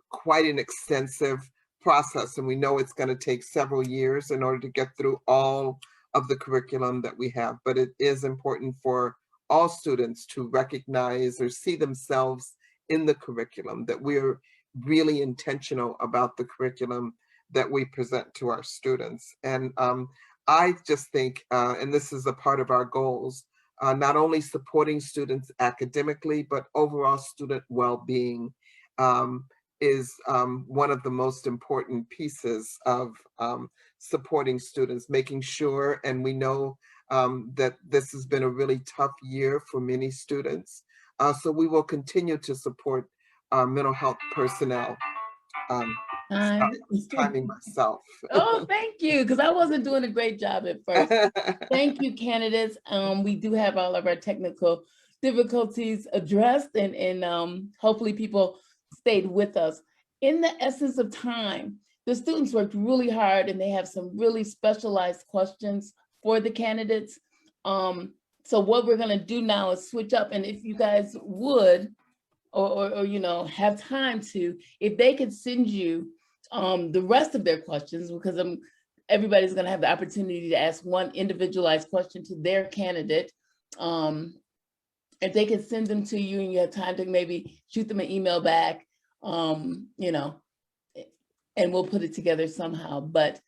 quite an extensive process, and we know it's going to take several years in order to get through all of the curriculum that we have. But it is important for all students to recognize or see themselves in the curriculum, that we're really intentional about the curriculum that we present to our students. And I just think, and this is a part of our goals, not only supporting students academically, but overall student well-being is one of the most important pieces of supporting students, making sure, and we know that this has been a really tough year for many students. So we will continue to support mental health personnel. Timing myself. Oh, thank you, because I wasn't doing a great job at first. Thank you, candidates. We do have all of our technical difficulties addressed, and hopefully people stayed with us. In the essence of time, the students worked really hard, and they have some really specialized questions for the candidates. So what we're gonna do now is switch up, and if you guys would, or you know, have time to, if they could send you the rest of their questions, because everybody's gonna have the opportunity to ask one individualized question to their candidate. If they could send them to you and you have time to maybe shoot them an email back, you know, and we'll put it together somehow. But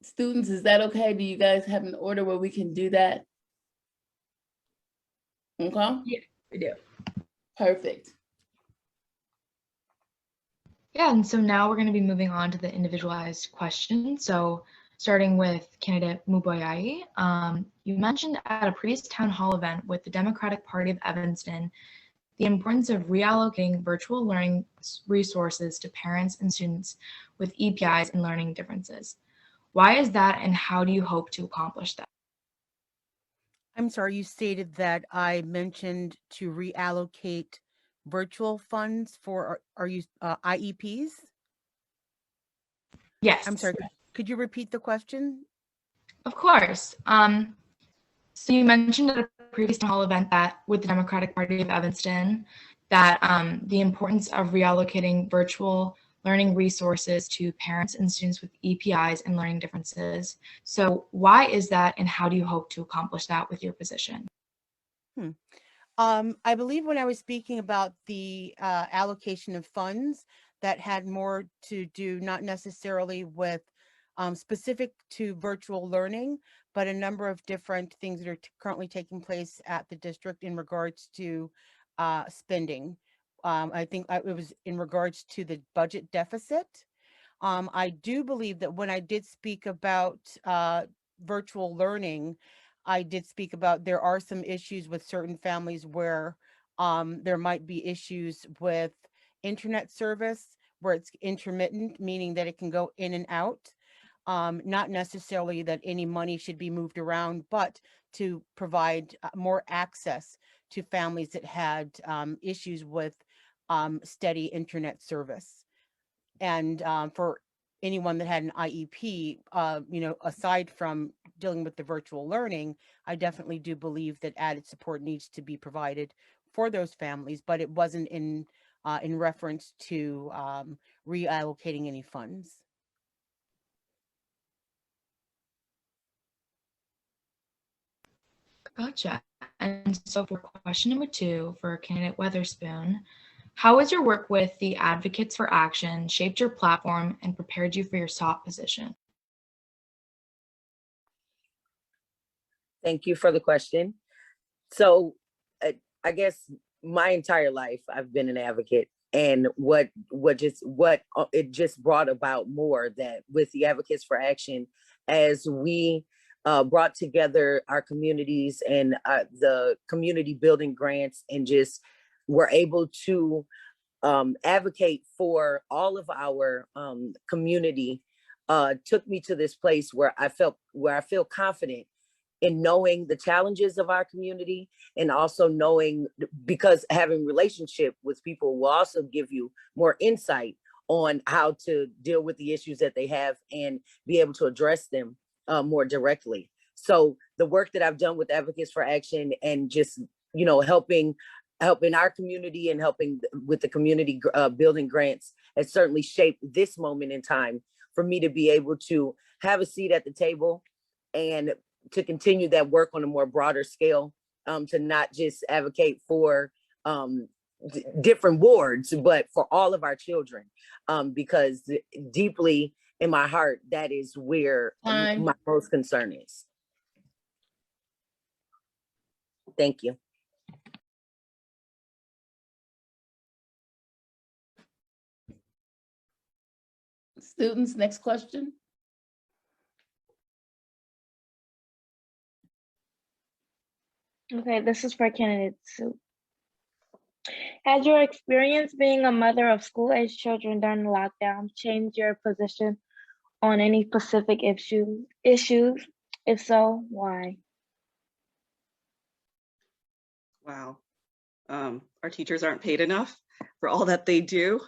students, is that okay? Do you guys have an order where we can do that? Okay? Yeah, we do. Perfect. Yeah, and so now we're going to be moving on to the individualized question. So starting with candidate Muboyai, you mentioned at a previous town hall event with the Democratic Party of Evanston the importance of reallocating virtual learning resources to parents and students with EPIs and learning differences. Why is that, and how do you hope to accomplish that? I'm sorry, you stated that I mentioned to reallocate virtual funds for are you IEPs? Yes. I'm sorry, could you repeat the question? Of course. So you mentioned at a previous town hall event that with the Democratic Party of Evanston that the importance of reallocating virtual learning resources to parents and students with EPIs and learning differences. So why is that, and how do you hope to accomplish that with your position? I believe when I was speaking about the allocation of funds, that had more to do not necessarily with specific to virtual learning, but a number of different things that are currently taking place at the district in regards to spending. I think it was in regards to the budget deficit. I do believe that when I did speak about virtual learning, I did speak about there are some issues with certain families where there might be issues with internet service where it's intermittent, meaning that it can go in and out. Not necessarily that any money should be moved around, but to provide more access to families that had issues with steady internet service. And for anyone that had an IEP, you know, aside from dealing with the virtual learning, I definitely do believe that added support needs to be provided for those families, but it wasn't in in reference to reallocating any funds. Gotcha. And so for question number 2 for candidate Weatherspoon, how has your work with the Advocates for Action shaped your platform and prepared you for your SOP position? Thank you for the question. So I guess my entire life I've been an advocate, and what it just brought about more that with the Advocates for Action, as we brought together our communities and the community building grants, and just were able to advocate for all of our community, took me to this place where I feel confident in knowing the challenges of our community, and also knowing, because having relationship with people will also give you more insight on how to deal with the issues that they have and be able to address them more directly. So the work that I've done with Advocates for Action, and just, you know, helping our community and helping with the community building grants, has certainly shaped this moment in time for me to be able to have a seat at the table and to continue that work on a more broader scale, to not just advocate for different wards, but for all of our children, because deeply in my heart, that is where my most concern is. Thank you. Students, next question. Okay, this is for candidate Sue. Has your experience being a mother of school-age children during the lockdown changed your position on any specific issues? If so, why? Wow. Our teachers aren't paid enough for all that they do.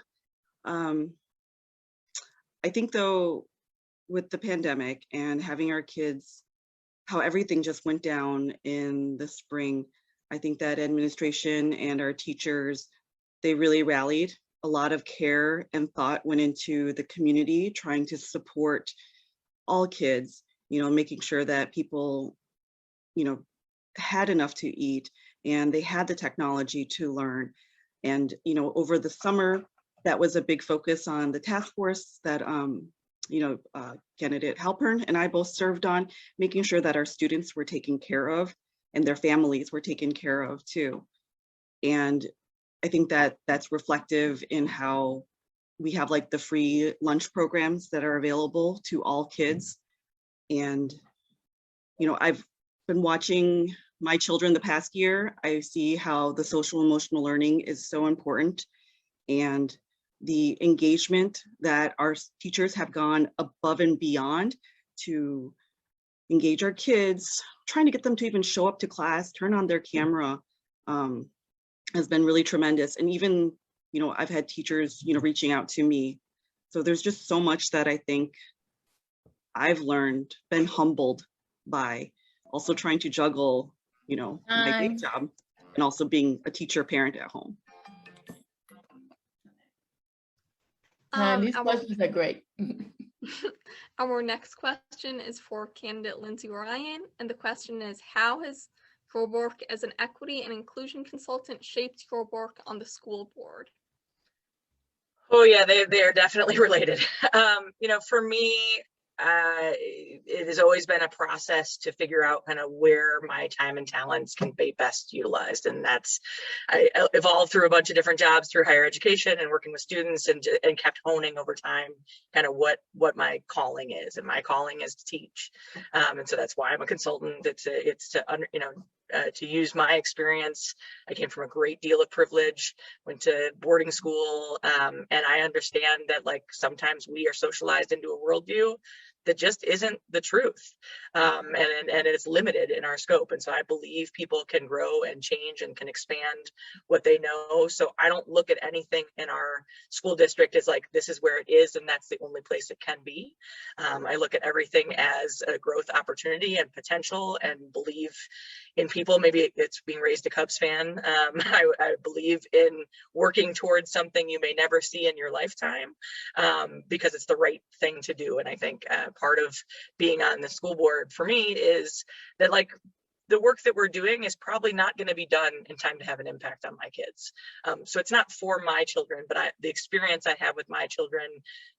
I think though, with the pandemic and having our kids, how everything just went down in the spring, I think that administration and our teachers, they really rallied. A lot of care and thought went into the community, trying to support all kids, you know, making sure that people, you know, had enough to eat and they had the technology to learn. And, you know, over the summer, that was a big focus on the task force that, candidate Halpern and I both served on, making sure that our students were taken care of and their families were taken care of too. And I think that that's reflective in how we have like the free lunch programs that are available to all kids. And, you know, I've been watching my children the past year. I see how the social emotional learning is so important, and the engagement that our teachers have gone above and beyond to engage our kids, trying to get them to even show up to class, turn on their camera, has been really tremendous. And even, you know, I've had teachers, you know, reaching out to me. So there's just so much that I think I've learned, been humbled by, also trying to juggle, you know, my day job and also being a teacher parent at home. These questions are great. Our next question is for candidate Lindsay Ryan, and the question is, how has your work as an equity and inclusion consultant shaped your work on the school board? Oh yeah, they are definitely related. You know, for me, it has always been a process to figure out kind of where my time and talents can be best utilized. And that's, I evolved through a bunch of different jobs through higher education and working with students, and kept honing over time kind of what my calling is. And my calling is to teach. And so that's why I'm a consultant. It's to use my experience. I came from a great deal of privilege, went to boarding school, and I understand that like sometimes we are socialized into a worldview that just isn't the truth, and it's limited in our scope. And so I believe people can grow and change and can expand what they know. So I don't look at anything in our school district as like, this is where it is and that's the only place it can be. I look at everything as a growth opportunity and potential, and believe in people, maybe it's being raised a Cubs fan. I believe in working towards something you may never see in your lifetime, because it's the right thing to do. And I think part of being on the school board for me is that, like, the work that we're doing is probably not going to be done in time to have an impact on my kids. So it's not for my children, but the experience I have with my children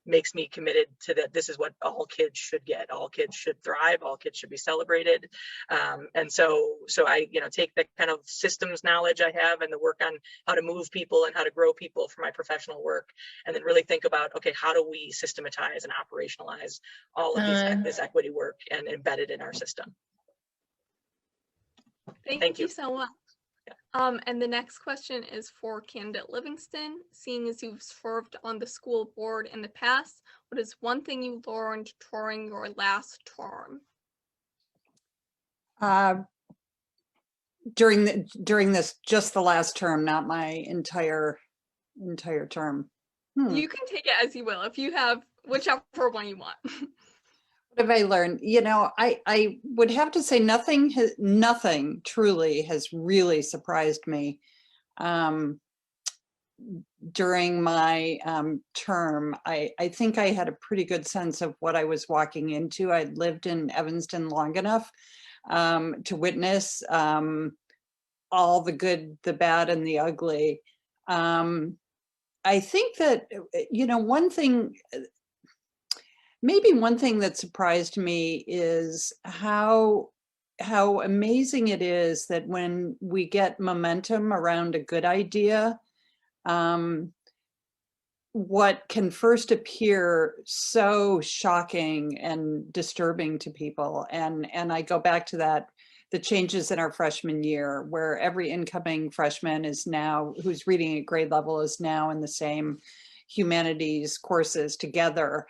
makes me committed to that. This is what all kids should get. All kids should thrive. All kids should be celebrated. And so I, take the kind of systems knowledge I have and the work on how to move people and how to grow people for my professional work, and then really think about, okay, how do we systematize and operationalize all of this equity work and embed it in our system? Thank you so much. And the next question is for candidate Livingston. Seeing as you've served on the school board in the past, what is one thing you learned during your last term? During this, just the last term, not my entire term. You can take it as you will, if you have whichever one you want. What have I learned? I would have to say nothing truly has really surprised me during my term. I think I had a pretty good sense of what I was walking into. I'd lived in Evanston long enough to witness all the good, the bad, and the ugly. I think that, one thing that surprised me is how amazing it is that when we get momentum around a good idea, what can first appear so shocking and disturbing to people. And I go back to that, the changes in our freshman year, where every incoming freshman who's reading at grade level is now in the same humanities courses together.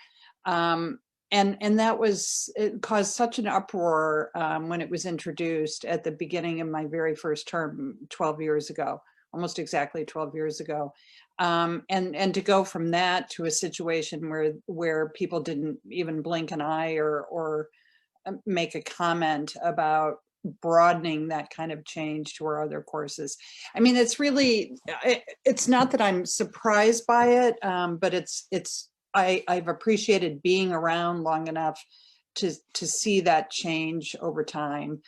And it caused such an uproar when it was introduced at the beginning of my very first term 12 years ago, almost exactly 12 years ago. And to go from that to a situation where people didn't even blink an eye or make a comment about broadening that kind of change to our other courses. I mean, it's not that I'm surprised by it, but I've appreciated being around long enough to see that change over time.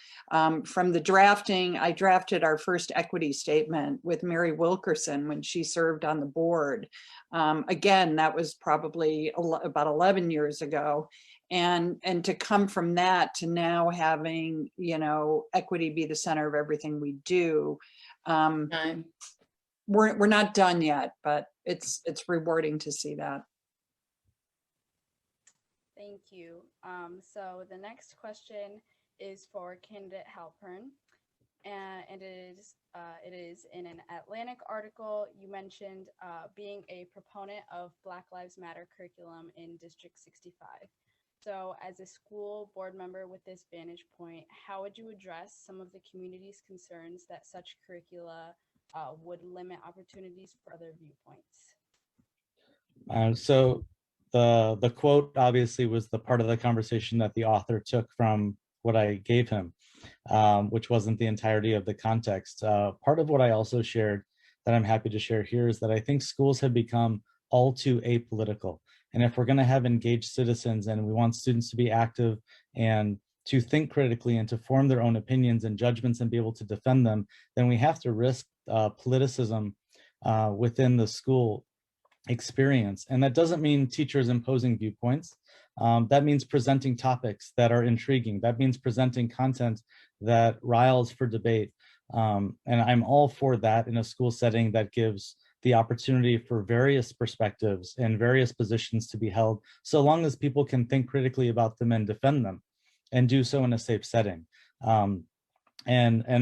From the drafting, I drafted our first equity statement with Mary Wilkerson when she served on the board. Again, that was probably about 11 years ago. And to come from that to now having, equity be the center of everything we do. We're not done yet, but it's rewarding to see that. Thank you. So the next question is for candidate Halpern, and it is in an Atlantic article. You mentioned being a proponent of Black Lives Matter curriculum in District 65. So as a school board member with this vantage point, how would you address some of the community's concerns that such curricula would limit opportunities for other viewpoints? So the quote obviously was the part of the conversation that the author took from what I gave him, which wasn't the entirety of the context. Part of what I also shared that I'm happy to share here is that I think schools have become all too apolitical. And if we're going to have engaged citizens and we want students to be active and to think critically and to form their own opinions and judgments and be able to defend them, then we have to risk politicism within the school experience. And that doesn't mean teachers imposing viewpoints. That means presenting topics that are intriguing. That means presenting content that riles for debate. And I'm all for that in a school setting that gives the opportunity for various perspectives and various positions to be held, so long as people can think critically about them and defend them and do so in a safe setting. And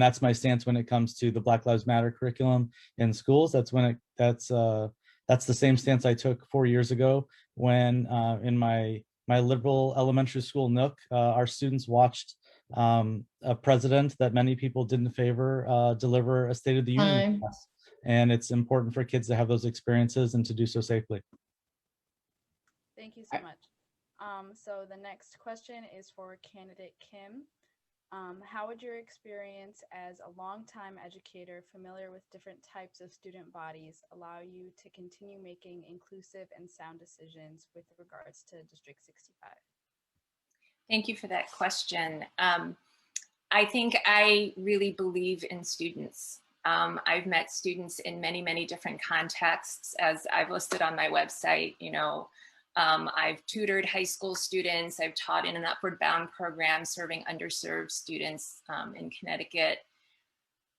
that's my stance when it comes to the Black Lives Matter curriculum in schools. That's the same stance I took 4 years ago when in my liberal elementary school nook, our students watched a president that many people didn't favor deliver a State of the Union address. And it's important for kids to have those experiences and to do so safely. Thank you so much. So the next question is for candidate Kim. How would your experience as a longtime educator familiar with different types of student bodies allow you to continue making inclusive and sound decisions with regards to District 65? Thank you for that question. I think I really believe in students. I've met students in many, many different contexts, as I've listed on my website. You know, I've tutored high school students. I've taught in an Upward Bound program serving underserved students in Connecticut,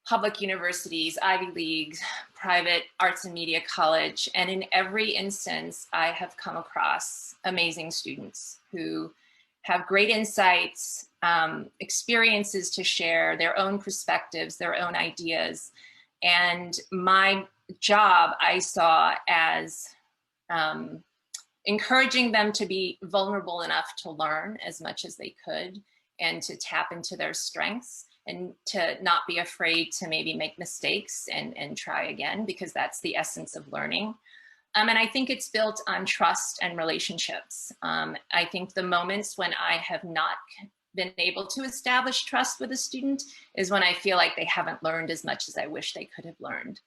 public universities, Ivy Leagues, private arts and media college. And in every instance, I have come across amazing students who have great insights, experiences to share, their own perspectives, their own ideas. And my job I saw as encouraging them to be vulnerable enough to learn as much as they could and to tap into their strengths and to not be afraid to maybe make mistakes and try again, because that's the essence of learning. And I think it's built on trust and relationships. I think the moments when I have not been able to establish trust with a student is when I feel like they haven't learned as much as I wish they could have learned.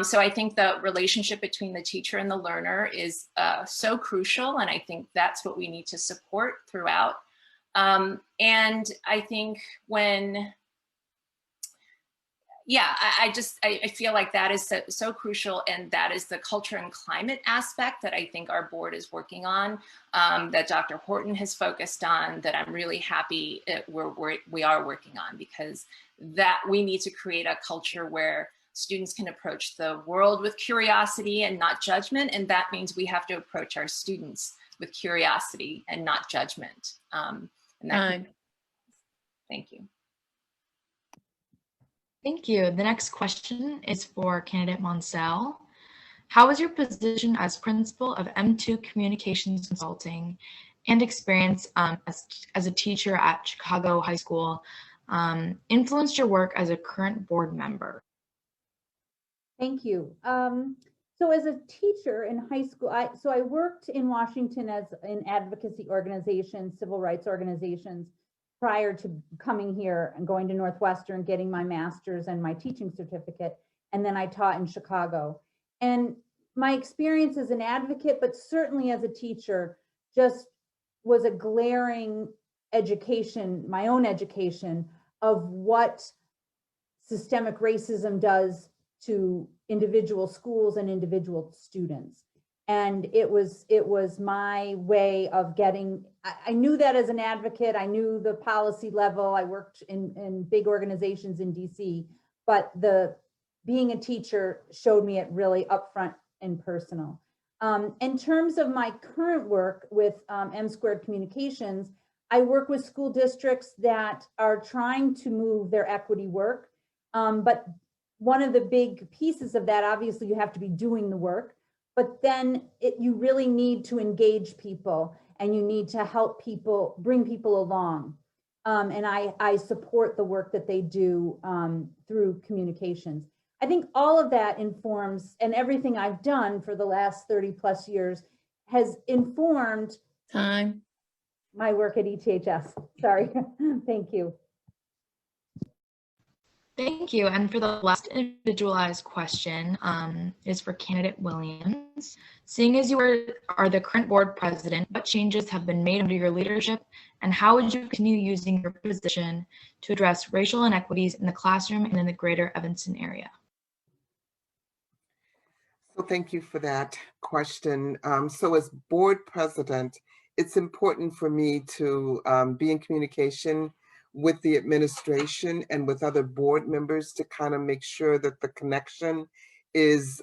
So I think the relationship between the teacher and the learner is so crucial, and I think that's what we need to support throughout. And I think when, yeah, I feel like that is so crucial, and that is the culture and climate aspect that I think our board is working on, that Dr. Horton has focused on, that I'm really happy we are working on, because that we need to create a culture where students can approach the world with curiosity and not judgment, and that means we have to approach our students with curiosity and not judgment. Thank you. Thank you. The next question is for candidate Monsell. How is your position as principal of M2 Communications Consulting and experience as a teacher at Chicago High School influenced your work as a current board member? Thank you. So as a teacher in high school, I worked in Washington in advocacy organizations, civil rights organizations, prior to coming here and going to Northwestern, getting my master's and my teaching certificate. And then I taught in Chicago. And my experience as an advocate, but certainly as a teacher, just was a glaring education, my own education of what systemic racism does to individual schools and individual students. And it was my way of getting, I knew that as an advocate, I knew the policy level, I worked in big organizations in DC, but being a teacher showed me it really upfront and personal. In terms of my current work with M² Communications, I work with school districts that are trying to move their equity work. But one of the big pieces of that, obviously you have to be doing the work, but then you really need to engage people and you need to help people, bring people along. And I support the work that they do through communications. I think all of that informs, and everything I've done for the last 30 plus years has informed my work at ETHS. Sorry, thank you. Thank you. And for the last individualized question is for candidate Williams. Seeing as you are the current board president, what changes have been made under your leadership, and how would you continue using your position to address racial inequities in the classroom and in the greater Evanston area? So thank you for that question. So as board president, it's important for me to be in communication with the administration and with other board members to kind of make sure that the connection is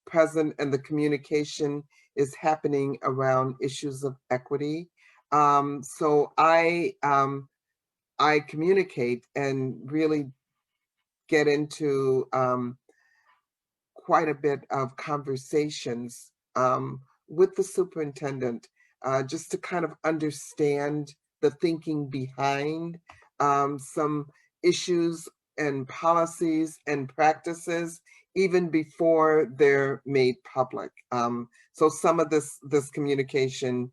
present and the communication is happening around issues of equity. So I communicate and really get into quite a bit of conversations with the superintendent just to kind of understand the thinking behind some issues and policies and practices even before they're made public. So some of this communication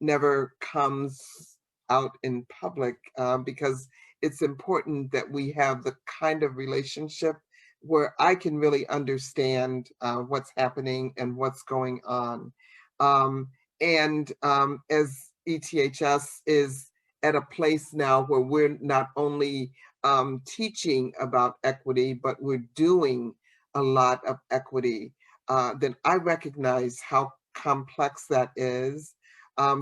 never comes out in public, because it's important that we have the kind of relationship where I can really understand what's happening and what's going on. As ETHS is at a place now where we're not only teaching about equity, but we're doing a lot of equity, then I recognize how complex that is.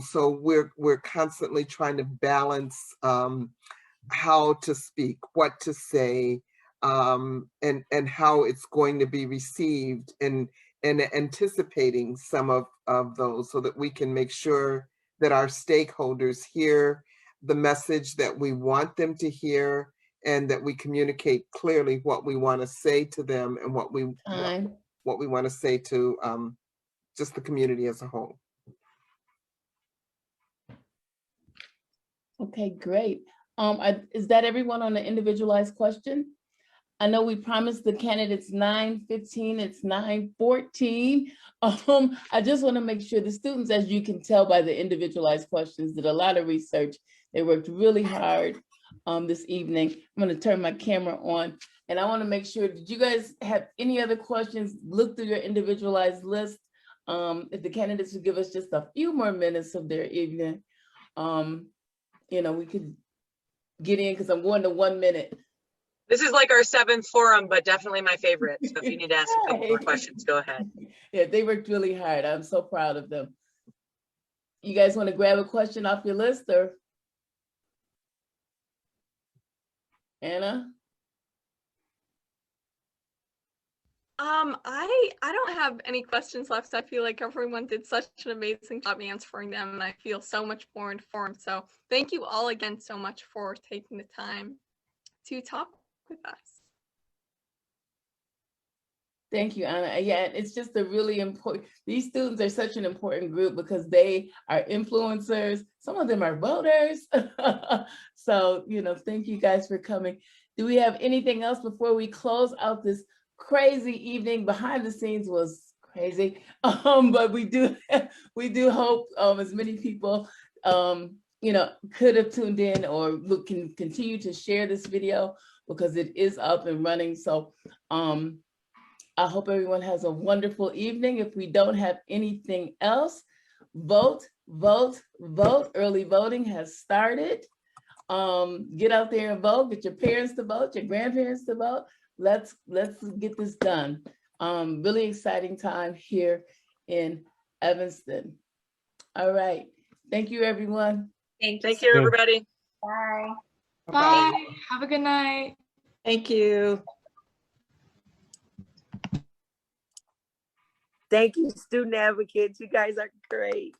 So we're constantly trying to balance how to speak, what to say, and how it's going to be received, and anticipating some of those so that we can make sure that our stakeholders hear the message that we want them to hear, and that we communicate clearly what we want to say to them and what we want to say to just the community as a whole. Okay, great. Is that everyone on the individualized question? I know we promised the candidates 9:15, it's 9:14. I just want to make sure the students, as you can tell by the individualized questions, did a lot of research. They worked really hard this evening. I'm going to turn my camera on, and I want to make sure, did you guys have any other questions? Look through your individualized list. If the candidates would give us just a few more minutes of their evening, you know, we could get in, because I'm going to 1 minute. This is like our 7th forum, but definitely my favorite. So if you need to ask a couple more questions, go ahead. Yeah, they worked really hard. I'm so proud of them. You guys want to grab a question off your list, or Anna? I don't have any questions left. I feel like everyone did such an amazing job answering them, and I feel so much more informed. So thank you all again so much for taking the time to talk with us. Thank you, Anna. Yeah, it's just a really important, these students are such an important group because they are influencers. Some of them are voters. So, you know, thank you guys for coming. Do we have anything else before we close out this crazy evening? Behind the scenes was crazy, but we do hope as many people you know, could have tuned in or can continue to share this video, because it is up and running. So I hope everyone has a wonderful evening. If we don't have anything else, vote, vote, vote. Early voting has started. Get out there and vote. Get your parents to vote, your grandparents to vote. Let's get this done. Really exciting time here in Evanston. All right. Thank you, everyone. Thank you, everybody. Bye. Bye. Have a good night. Thank you. Thank you, student advocates. You guys are great.